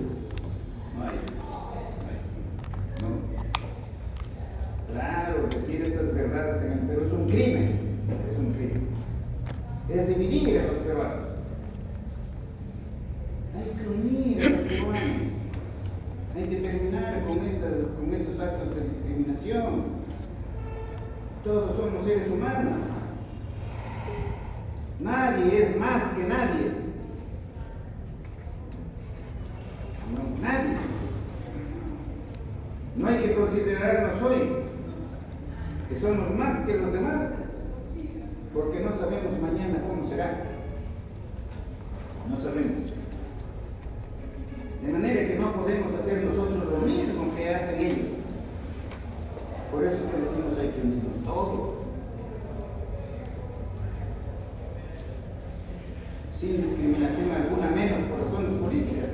No hay. No. Claro, decir estas verdades en el Perú es un crimen. Es un crimen. Es dividir a los peruanos. Hay que unir a los peruanos. Hay que terminar con esos actos de discriminación. Todos somos seres humanos. Nadie es más que nadie. No, nadie. No hay que considerarnos hoy que somos más que los demás, porque no sabemos mañana cómo será. No sabemos. De manera que no podemos hacer nosotros lo mismo que hacen ellos. Por eso que decimos hay que unirnos todos. Sin discriminación alguna, menos por razones políticas.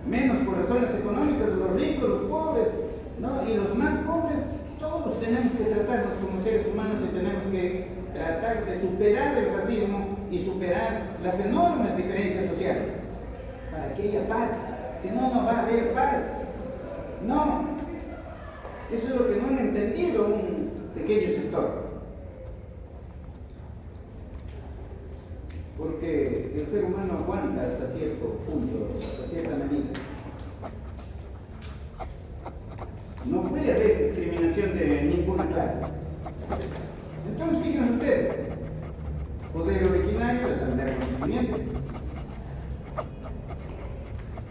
Menos por razones económicas, los ricos, los pobres, ¿no? Y los más pobres, todos tenemos que tratarnos como seres humanos y tenemos que tratar de superar el racismo y superar las enormes diferencias sociales para que haya paz. Si no, no va a haber paz. No. Eso es lo que no han entendido un pequeño sector. Porque el ser humano aguanta hasta cierto punto, hasta cierta medida. No puede haber discriminación de ninguna clase. Entonces, fíjense ustedes, poder originario, Constituyente.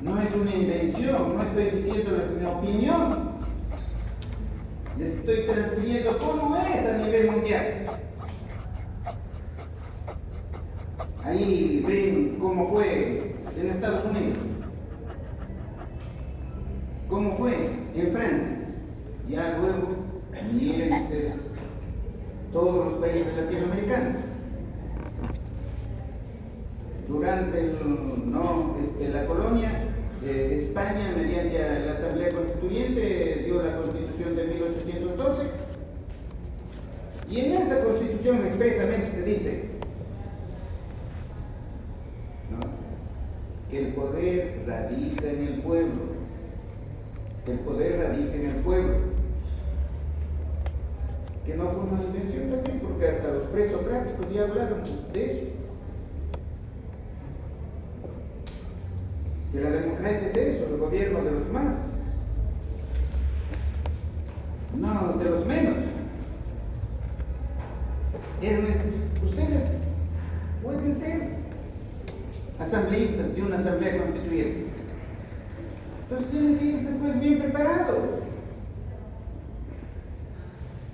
No es una invención, no estoy diciéndoles mi opinión. Les estoy transfiriendo cómo es a nivel mundial. Ahí ven cómo fue en Estados Unidos, cómo fue en Francia. Ya luego, miren ustedes, todos los países latinoamericanos. Durante la colonia, España, mediante la Asamblea Constituyente, dio la Constitución de 1812. Y en esa Constitución expresamente se dice, ¿no?, que el poder radica en el pueblo. Que el poder radica en el pueblo. Que no fue una invención también, porque hasta los presocráticos ya hablaron de eso. Que la democracia es eso, el gobierno de los más, no de los menos. Ustedes pueden ser asambleístas de una asamblea constituyente. Entonces tienen que irse pues bien preparados,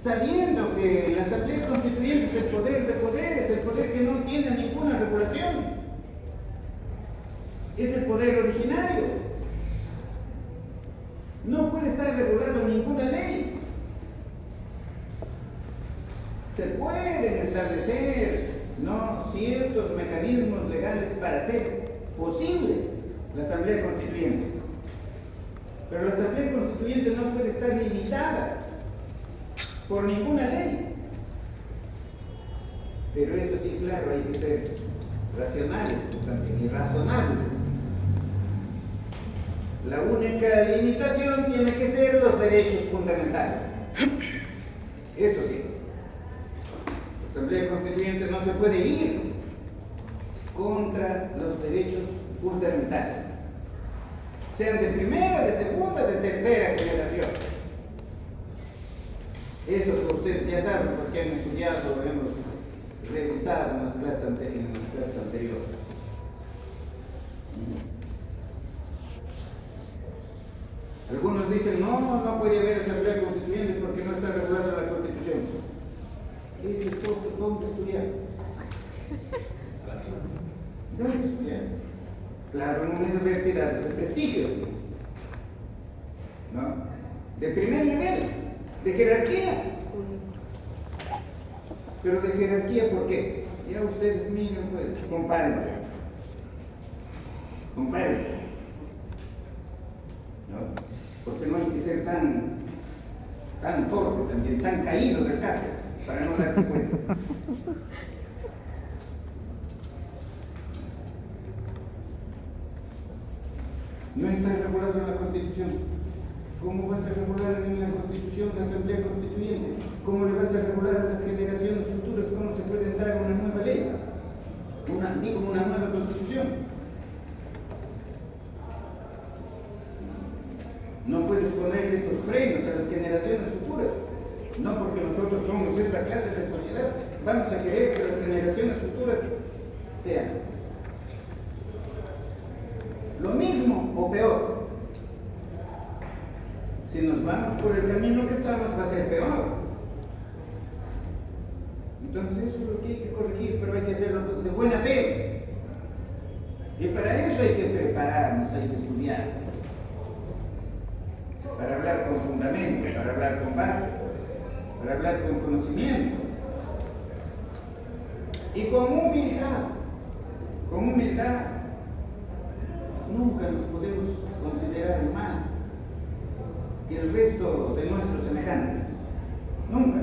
sabiendo que la asamblea constituyente es el poder de poderes, el poder que no tiene ninguna regulación. Es el poder originario. No puede estar regulado en ninguna ley. Se pueden establecer, ¿no?, ciertos mecanismos legales para hacer posible la Asamblea Constituyente. Pero la Asamblea Constituyente no puede estar limitada por ninguna ley. Pero eso sí, claro, hay que ser racionales también y razonables. La única limitación tiene que ser los derechos fundamentales. Eso sí. La Asamblea Constituyente no se puede ir contra los derechos fundamentales, sean de primera, de segunda, de tercera generación. Eso que ustedes ya saben porque han estudiado, lo hemos revisado en las clases anteriores. Algunos dicen, no puede haber asamblea constituyente porque no está regulada la Constitución. Ese es otro, ¿dónde estudiar? ¿Dónde estudiar? Claro, en universidades de prestigio, ¿no?, de primer nivel, de jerarquía. Pero de jerarquía, ¿por qué? Ya ustedes miren, pues, compárense. Compárense, ¿no? Porque no hay que ser tan torpe también, tan caído del catre, para no darse cuenta. No está regulado en la Constitución. ¿Cómo vas a regular en la Constitución la Asamblea Constituyente? ¿Cómo le vas a regular a las generaciones futuras? ¿Cómo se puede dar una nueva ley? Una nueva Constitución. No puedes poner estos frenos a las generaciones futuras. No porque nosotros somos esta clase de sociedad, vamos a querer que las generaciones futuras sean lo mismo o peor. Si nos vamos por el camino que estamos, va a ser peor. Entonces eso es lo que hay que corregir, pero hay que hacerlo de buena fe. Y para eso hay que prepararnos, hay que estudiar. Para hablar con fundamento, para hablar con base, para hablar con conocimiento. Y con humildad. Con humildad. Nunca nos podemos considerar más que el resto de nuestros semejantes. Nunca.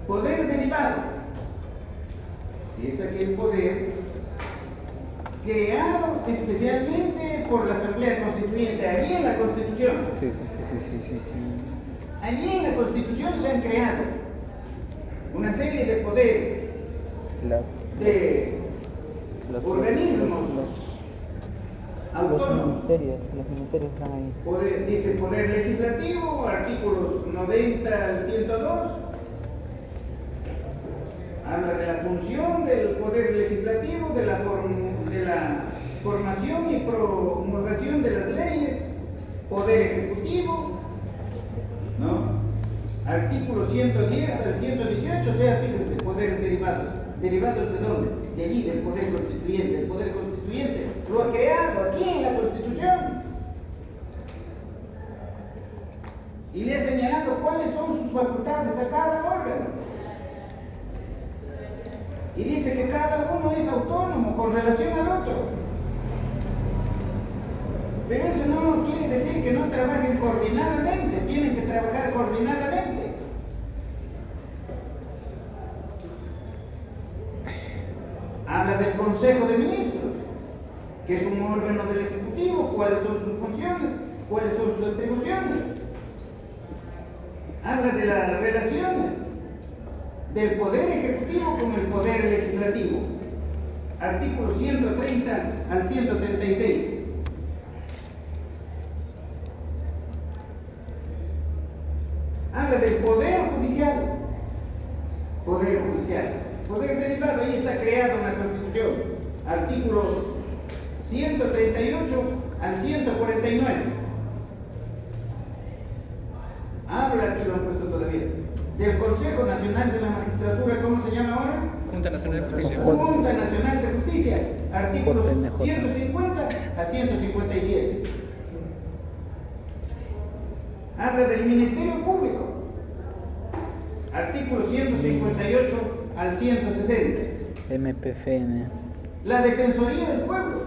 Poder derivado es aquel poder creado especialmente por la Asamblea Constituyente, allí en la Constitución. Sí. Allí en la Constitución se han creado una serie de poderes, de organismos autónomos. Los ministerios están ahí. Dice poder legislativo, artículos 90 al 102. Habla de la función del poder legislativo, de la formación y promulgación de las leyes, poder ejecutivo, ¿no? Artículo 110 al 118, o sea, fíjense, poderes derivados. ¿Derivados de dónde? De allí, del poder constituyente. El poder constituyente lo ha creado aquí en la Constitución. Y le ha señalado cuáles son sus facultades a cada órgano. Y dice que cada uno es autónomo con relación al otro. Pero eso no quiere decir que no trabajen coordinadamente, tienen que trabajar coordinadamente. Habla del Consejo de Ministros, que es un órgano del Ejecutivo, cuáles son sus funciones, cuáles son sus atribuciones. Habla de las relaciones del Poder Ejecutivo con el Poder Legislativo. Artículos 130 al 136. Habla del Poder Judicial. Poder Judicial. Poder derivado, ahí está creado en la Constitución. Artículos 138 al 149. Habla, aquí lo han puesto todavía, del Consejo Nacional de la Magistratura, ¿cómo se llama ahora? Junta Nacional de Justicia. Junta Nacional de Justicia, artículos 150 a 157. Habla del Ministerio Público, artículos 158 al 160. MPFN. La Defensoría del Pueblo,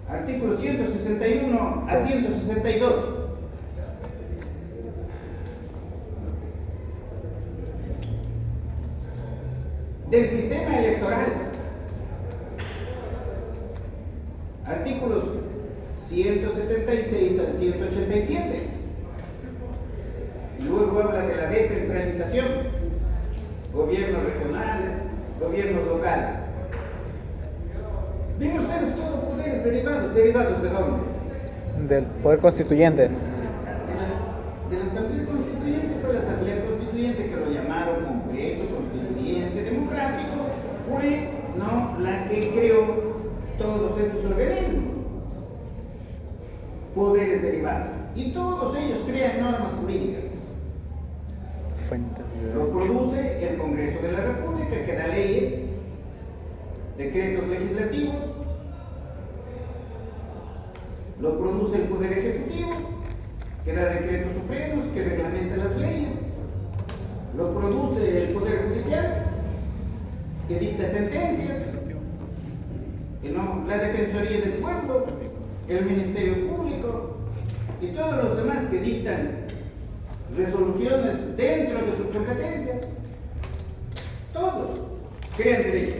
artículos 161 a 162. Del sistema electoral, artículos 176 al 187. Y luego habla de la descentralización, gobiernos regionales, gobiernos locales. Ven ustedes todos poderes derivados. ¿Derivados de dónde? Del Poder Constituyente. De la Asamblea Constituyente, pues la Asamblea Constituyente, que lo llamaron Congreso Constituyente Democrático, fue la que creó todos estos organismos, poderes derivados, y todos ellos crean normas jurídicas. Fuentes Lo de... produce el Congreso de la República, que da leyes, decretos legislativos. Lo produce el Poder Ejecutivo, que da decretos supremos, que reglamenta las leyes. Lo produce el Poder Judicial, que dicta sentencias. La Defensoría del Pueblo, el Ministerio Público y todos los demás que dictan resoluciones dentro de sus competencias. Todos crean derecho.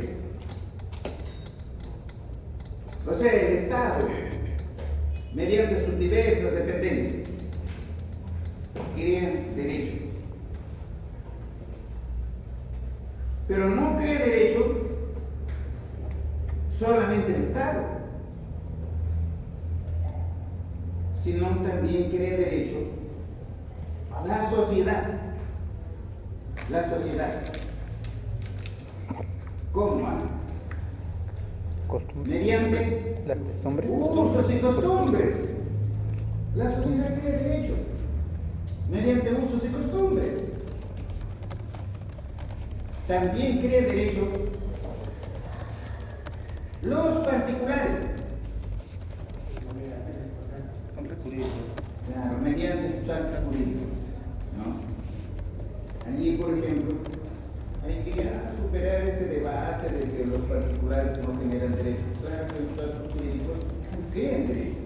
O sea, el Estado, mediante sus diversas dependencias, crean derecho. Pero no crea derecho solamente el Estado, sino también crea derecho la sociedad. La sociedad. ¿Cómo? Costumbres. Mediante Las costumbres. usos y costumbres. La sociedad crea derecho mediante usos y costumbres. También crea derecho los particulares. Claro, mediante sus actos jurídicos, ¿no? Allí, por ejemplo, hay que superar ese debate de que los particulares no generan derechos. Claro que los actos jurídicos crean derecho,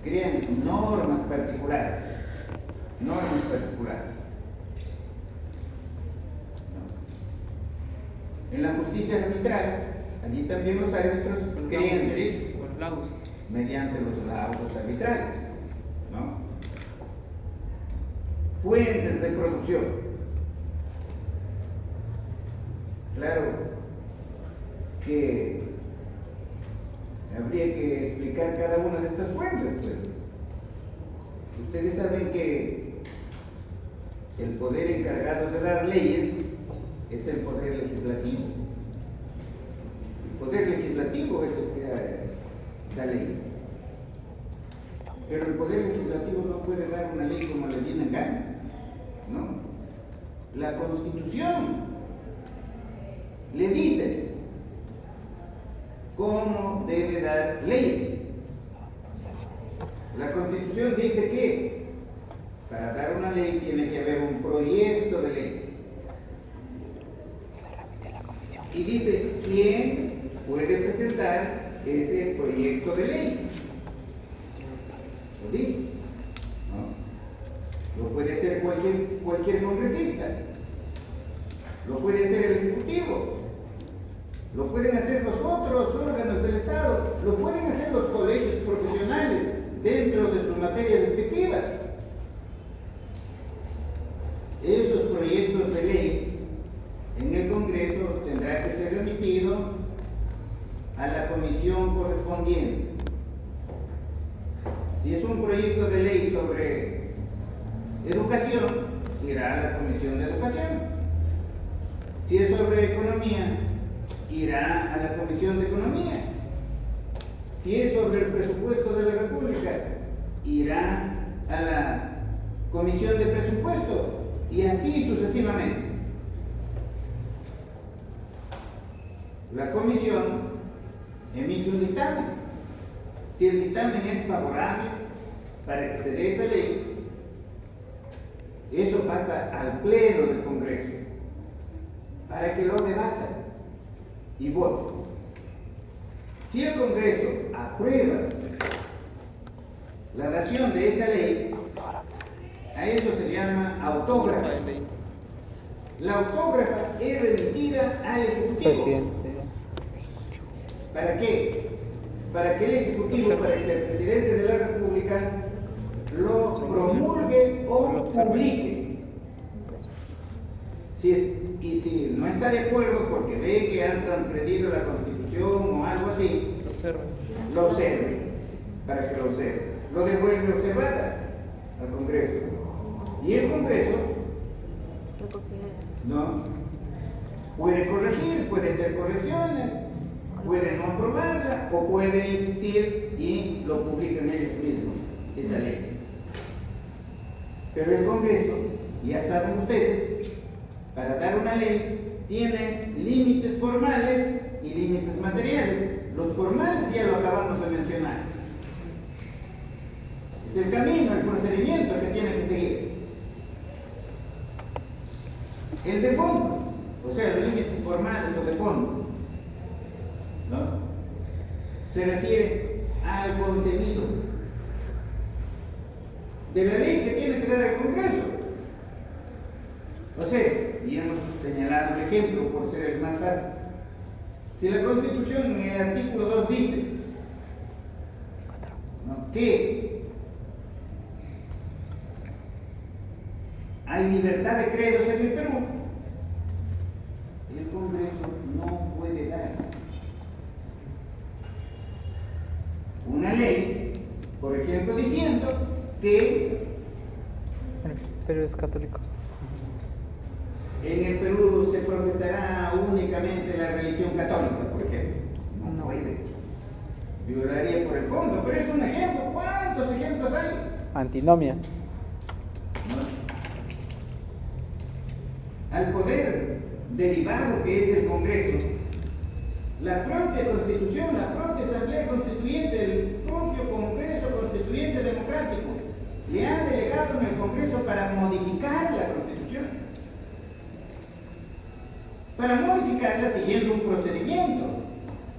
crean normas particulares, ¿no? En la justicia arbitral, allí también los árbitros crean derecho mediante los laudos arbitrales, ¿no? Fuentes de producción. Claro que habría que explicar cada una de estas fuentes, pues. Ustedes saben que el poder encargado de dar leyes es el poder legislativo. El poder legislativo es el que da leyes. Pero el poder legislativo no puede dar una ley como le viene en gana, ¿no? La Constitución le dice cómo debe dar leyes. La Constitución dice que para dar una ley tiene que haber un proyecto de ley. Y dice quién puede presentar ese proyecto de ley. Lo dice, ¿no? Lo puede hacer cualquier congresista. Lo puede hacer el Ejecutivo. Lo pueden hacer los otros órganos del Estado. Lo pueden hacer los colegios profesionales dentro de sus materias respectivas. Esos proyectos de ley en el Congreso tendrá que ser remitido a la comisión correspondiente. Si es un proyecto de ley sobre educación, irá a la Comisión de Educación. Si es sobre economía, irá a la Comisión de Economía. Si es sobre el presupuesto de la República, irá a la Comisión de Presupuesto, y así sucesivamente. La comisión emite un dictamen. Si el dictamen es favorable para que se dé esa ley, eso pasa al Pleno del Congreso para que lo debata y vote. Si el Congreso aprueba la dación de esa ley, a eso se llama autógrafa. La autógrafa es remitida al Ejecutivo. Presidente. ¿Para qué? Para que el Ejecutivo, para que el Presidente de la República lo promulgue o publique. Y si no está de acuerdo porque ve que han transgredido la Constitución o algo así, lo observe, para que lo observe. Lo devuelve observada al Congreso. Y el Congreso no puede corregir, puede hacer correcciones, puede no aprobarla o puede insistir y lo publican ellos mismos, esa ley. Pero el Congreso, ya saben ustedes, para dar una ley tiene límites formales y límites materiales. Los formales ya lo acabamos de mencionar. Es el camino, el procedimiento que tiene que seguir. El de fondo, o sea, los límites formales o de fondo, ¿no? Se refiere al contenido de la ley que tiene que dar el Congreso. O sea, y hemos señalado el ejemplo por ser el más fácil. Si la Constitución en el artículo 2 dice, ¿no?, que hay libertad de credos en el Perú, el Congreso no puede dar una ley, por ejemplo, diciendo que Pero es católico. en el Perú se profesará únicamente la religión católica, por ejemplo. No puede. Violaría por el fondo, pero es un ejemplo. ¿Cuántos ejemplos hay? Antinomias. Al poder derivado que es el Congreso, la propia Constitución, la propia Asamblea Constituyente, el propio Congreso Constituyente Democrático, le han delegado en el Congreso para modificar la Constitución. Para modificarla siguiendo un procedimiento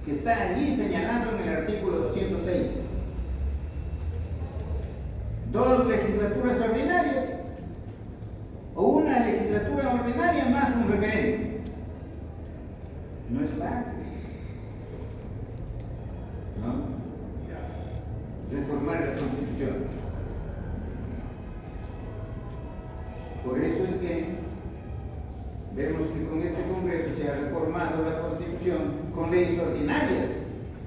que está allí señalado en el artículo 206. 2 legislaturas ordinarias o una legislatura ordinaria más un referéndum. No es fácil, ¿no?, reformar la Constitución. Por eso es que vemos que con este Congreso se ha reformado la Constitución con leyes ordinarias.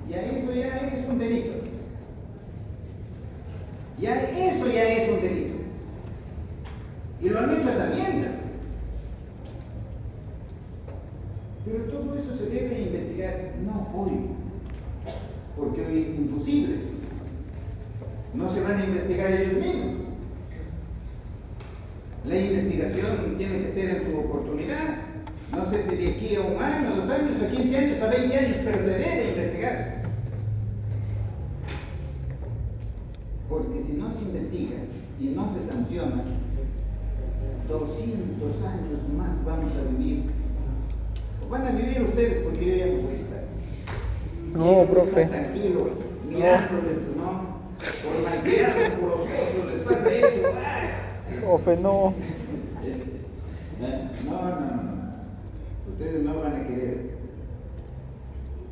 Ya eso ya es un delito. Eso ya es un delito. Y lo han hecho a sabiendas. Pero todo eso se debe investigar, no hoy, porque hoy es imposible. No se van a investigar ellos mismos. La investigación tiene que ser en su oportunidad. No sé si de aquí a 1 año, 2 años, a 15 años, a 20 años, pero se debe investigar. Porque si no se investiga y no se sanciona, 200 años más vamos a vivir. O van a vivir ustedes, porque yo ya no voy a estar. No, Yo voy a profe. estar tranquilo, mirándoles, ¿no? Por malcriados, por ociosos, les pasa eso. ¡Ay! Profe, no. No. Ustedes no van a querer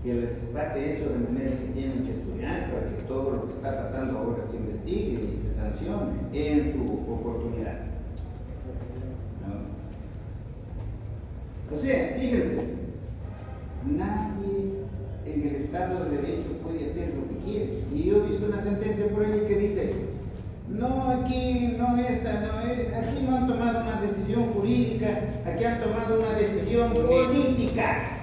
que les pase eso de manera que tienen que estudiar para que todo lo que está pasando ahora se investigue y se sancione en su oportunidad. ¿No? O sea, fíjense, nadie en el Estado de Derecho puede hacer lo que quiere. Y yo he visto una sentencia por ahí que dice: no, aquí no aquí no han tomado una decisión jurídica, aquí han tomado una decisión política.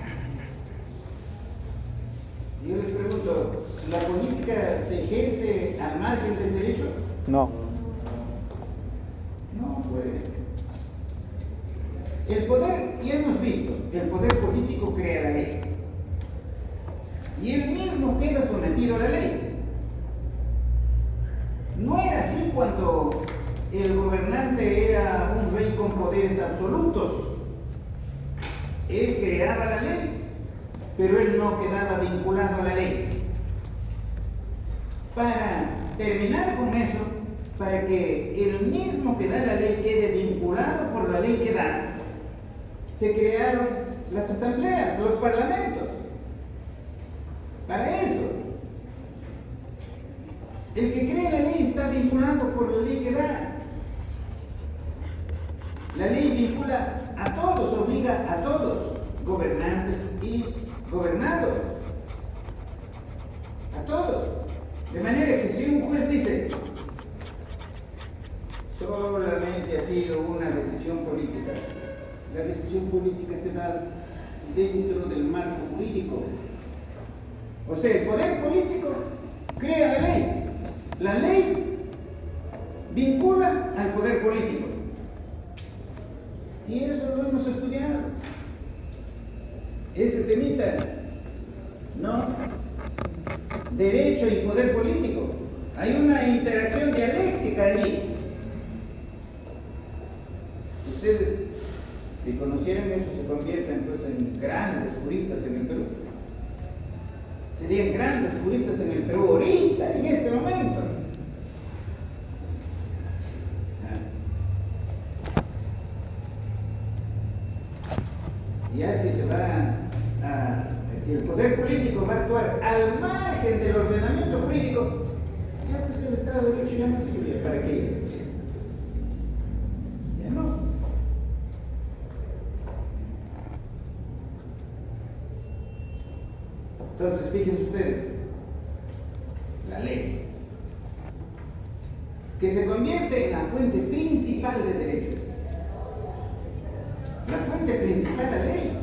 Y yo les pregunto, ¿la política se ejerce al margen del derecho? No. No puede. El poder, ya hemos visto, el poder político crea la ley. Y él mismo queda sometido a la ley. No era así cuando el gobernante era un rey con poderes absolutos. Él creaba la ley, pero él no quedaba vinculado a la ley. Para terminar con eso, para que el mismo que da la ley quede vinculado por la ley que da, se crearon las asambleas, los parlamentos. Para eso. El que cree la ley está vinculado por la ley que da. La ley vincula a todos, obliga a todos, gobernantes y gobernados. A todos. De manera que si un juez dice: solamente ha sido una decisión política, la decisión política se da dentro del marco jurídico. O sea, el poder político crea la ley. La ley vincula al poder político. Y eso lo hemos estudiado. Ese temita, ¿no? Derecho y poder político. Hay una interacción dialéctica allí. Ustedes, si conocieran eso, se convierten pues en grandes juristas en el Perú. Serían grandes juristas en el Perú ahorita, en este momento. Y así se va si el poder político va a actuar al margen del ordenamiento jurídico, ya pues el Estado de Derecho ya no sirve. ¿Para qué? Ya no. Entonces, fíjense ustedes, la ley, que se convierte en la fuente principal de derecho. La fuente principal, la ley.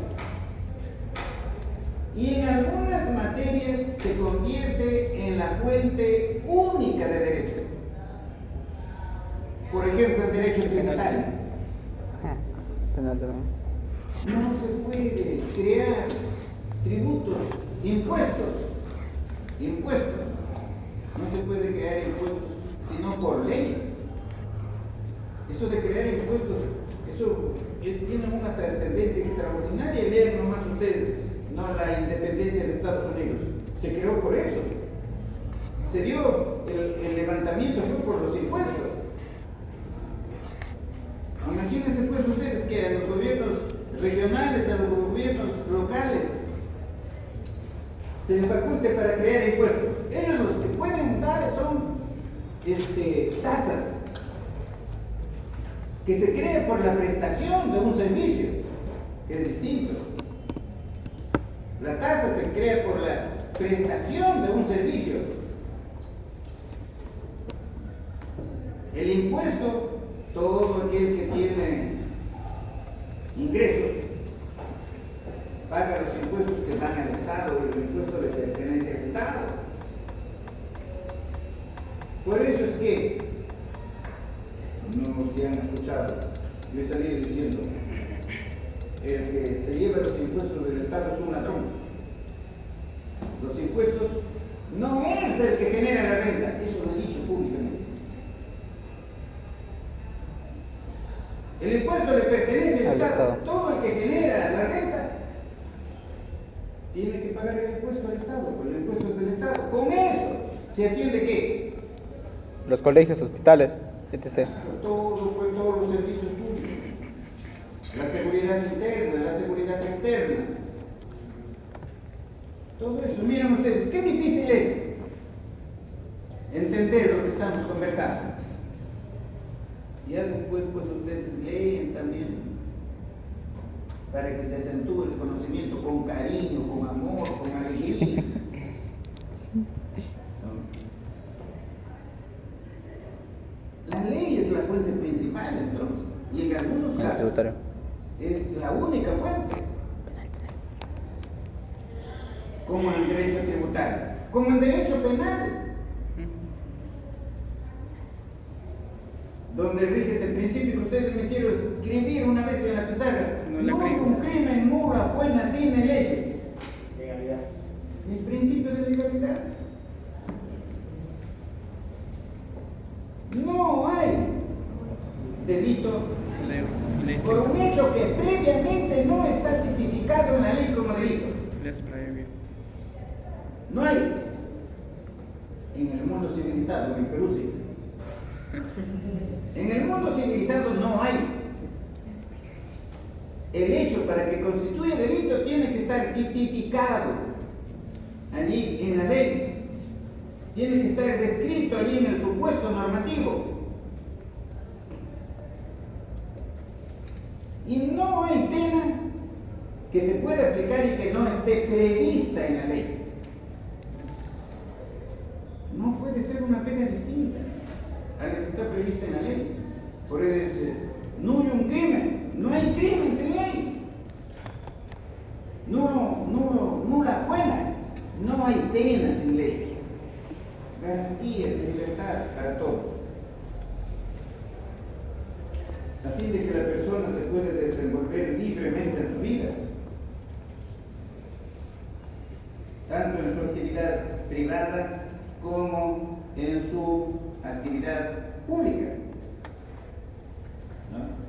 Y en algunas materias se convierte en la fuente única de derecho. Por ejemplo, el derecho tributario. Penal también. No se puede crear tributos, impuestos. No se puede crear impuestos sino por ley. Eso de crear impuestos, eso tiene una trascendencia extraordinaria. Vean nomás ustedes, no, la independencia de Estados Unidos se creó por eso. Se dio el levantamiento fue por los impuestos. Imagínense pues ustedes que a los gobiernos regionales, a los gobiernos locales, se les faculte para crear impuestos. Ellos los que pueden dar son tasas que se crea por la prestación de un servicio, que es distinto. La tasa se crea por la prestación de un servicio. El impuesto todo aquel que tiene ingresos paga los impuestos que van al Estado y el impuesto le pertenece al Estado. Por eso es que, no se han escuchado, yo he salido diciendo, el que se lleva los impuestos del Estado es un ladrón. Los impuestos no es del que genera la renta, eso lo he dicho públicamente. El impuesto le pertenece al Estado. Todo el que genera la renta tiene que pagar el impuesto al Estado, porque el impuesto es del Estado. Con eso se atiende ¿qué? Los colegios, hospitales, etc. Todos los servicios públicos. La seguridad interna, la seguridad externa. Todo eso, miren ustedes, qué difícil es entender lo que estamos conversando. Ya después, pues ustedes leen también, para que se acentúe el conocimiento con cariño, con amor, con alegría. La ley es la fuente principal, entonces, y en algunos casos es la única fuente. Como en derecho tributario, como en derecho penal, donde rige ese principio que ustedes me hicieron escribir una vez en la pizarra. No un crimen nula, buena, sin ley. Legalidad. El principio de legalidad. No hay delito por un hecho que previamente no está tipificado en la ley como delito. No hay. En el mundo civilizado, en el Perú sí. En el mundo civilizado no hay. El hecho para que constituya delito tiene que estar tipificado allí en la ley. Tiene que estar descrito allí en el supuesto normativo. Y no hay pena que se pueda aplicar y que no esté prevista en la ley. No puede ser una pena distinta a la que está prevista en la ley. Por eso no hay un crimen, no hay crimen sin ley. No la buena, no hay pena sin ley. Garantía de libertad para todos. A fin de que la persona se pueda desenvolver libremente en su vida, tanto en su actividad privada como en su actividad pública. ¿No?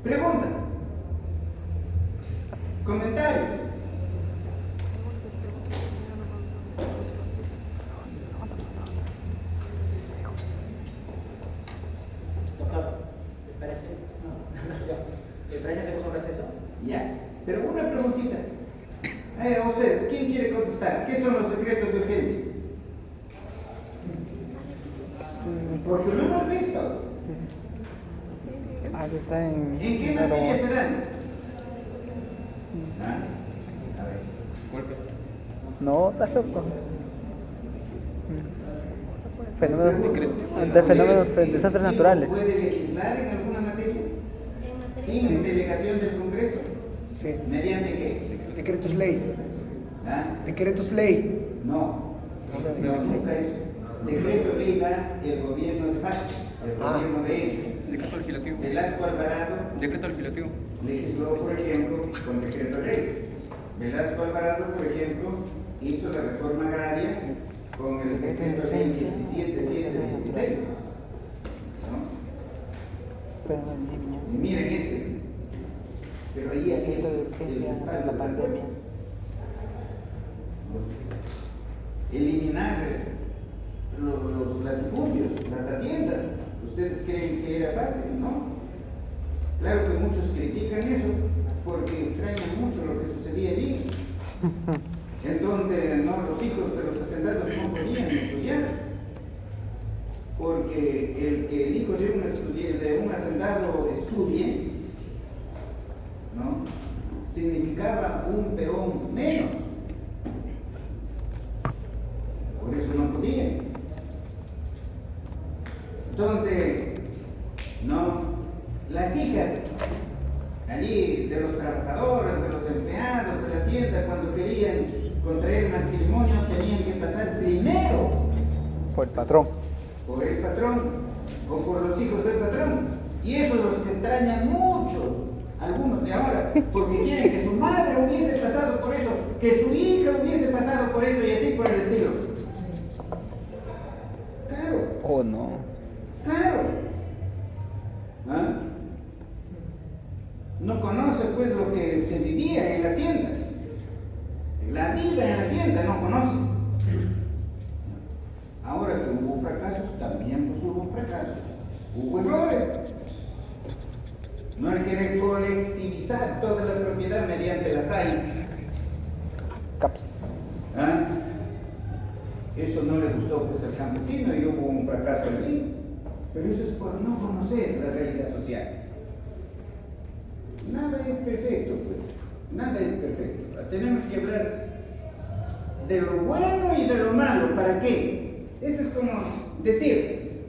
Preguntas, comentarios. Doctor, ¿les parece? ¿Les parece hacemos un receso? Ya, pero una preguntita. A ustedes, ¿quién quiere contestar? ¿Qué son los decretos de urgencia? Porque lo hemos visto. Está ¿En qué materia se dan? ¿Ah? A ver. No, está loco. Desastres naturales. ¿Puede legislar en alguna materia? En materia ¿Sin delegación del Congreso? Sí. ¿Mediante qué? Decretos ley. ¿Ah? Decretos ley. No, nunca eso. Decreto ley da el gobierno de facto, el gobierno de hecho. Decreto legislativo. Velasco Alvarado Decreto legislativo. legisló, por ejemplo, con decreto ley. Velasco Alvarado, por ejemplo, hizo la reforma agraria con el decreto ley 17716. ¿No? Y miren ese. Pero ahí había el respaldo de la fuerza. Eliminar los latifundios, las haciendas. ¿Ustedes creen que era fácil? No. Claro que muchos critican eso porque extrañan mucho lo que sucedía allí, en donde los hijos de los hacendados no podían estudiar, porque el hijo de un hacendado estudie, ¿no? Significaba un peón menos críen. Donde no, las hijas allí de los trabajadores, de los empleados de la hacienda, cuando querían contraer matrimonio, tenían que pasar primero Por el patrón. por el patrón o por los hijos del patrón. Y eso es lo que extrañan mucho algunos de ahora, porque quieren que su madre hubiese pasado por eso, que su hija hubiese pasado por eso y así por el estilo. Claro, Oh, no. claro. ¿Ah? No conoce pues lo que se vivía en la hacienda. La vida en la hacienda no conoce. Ahora que hubo fracasos, también pues hubo fracasos. Hubo errores. No hay que colectivizar toda la propiedad mediante las AIS. Caps. ¿Ah? Eso no le gustó pues al campesino y hubo un fracaso allí. Pero eso es por no conocer la realidad social. Nada es perfecto, pues. Nada es perfecto. Tenemos que hablar de lo bueno y de lo malo. ¿Para qué? Eso es como decir,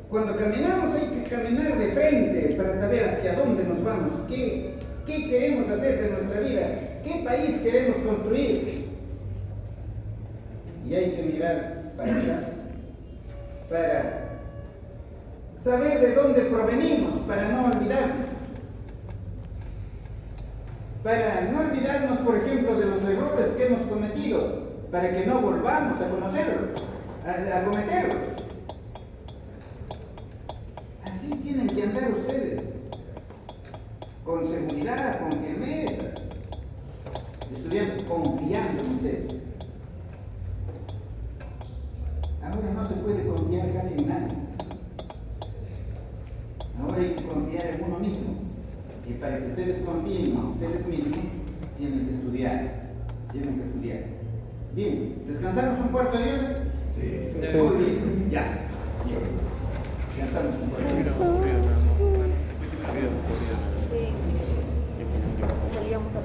cuando caminamos hay que caminar de frente para saber hacia dónde nos vamos, qué queremos hacer de nuestra vida, qué país queremos construir. Y hay que mirar para atrás, para saber de dónde provenimos, para no olvidarnos. Para no olvidarnos, por ejemplo, de los errores que hemos cometido, para que no volvamos a conocerlos, a cometerlos. Así tienen que andar ustedes, con seguridad, con firmeza, estudiando, confiando en ustedes. Ahora no se puede confiar casi en nadie. Ahora hay que confiar en uno mismo. Y para que ustedes confíen en ustedes mismos, tienen que estudiar. Tienen que estudiar. Bien, ¿descansamos un cuarto de hora? Sí. Muy bien, ya. Bien. Descansamos un cuarto de hora. Sí. Salíamos a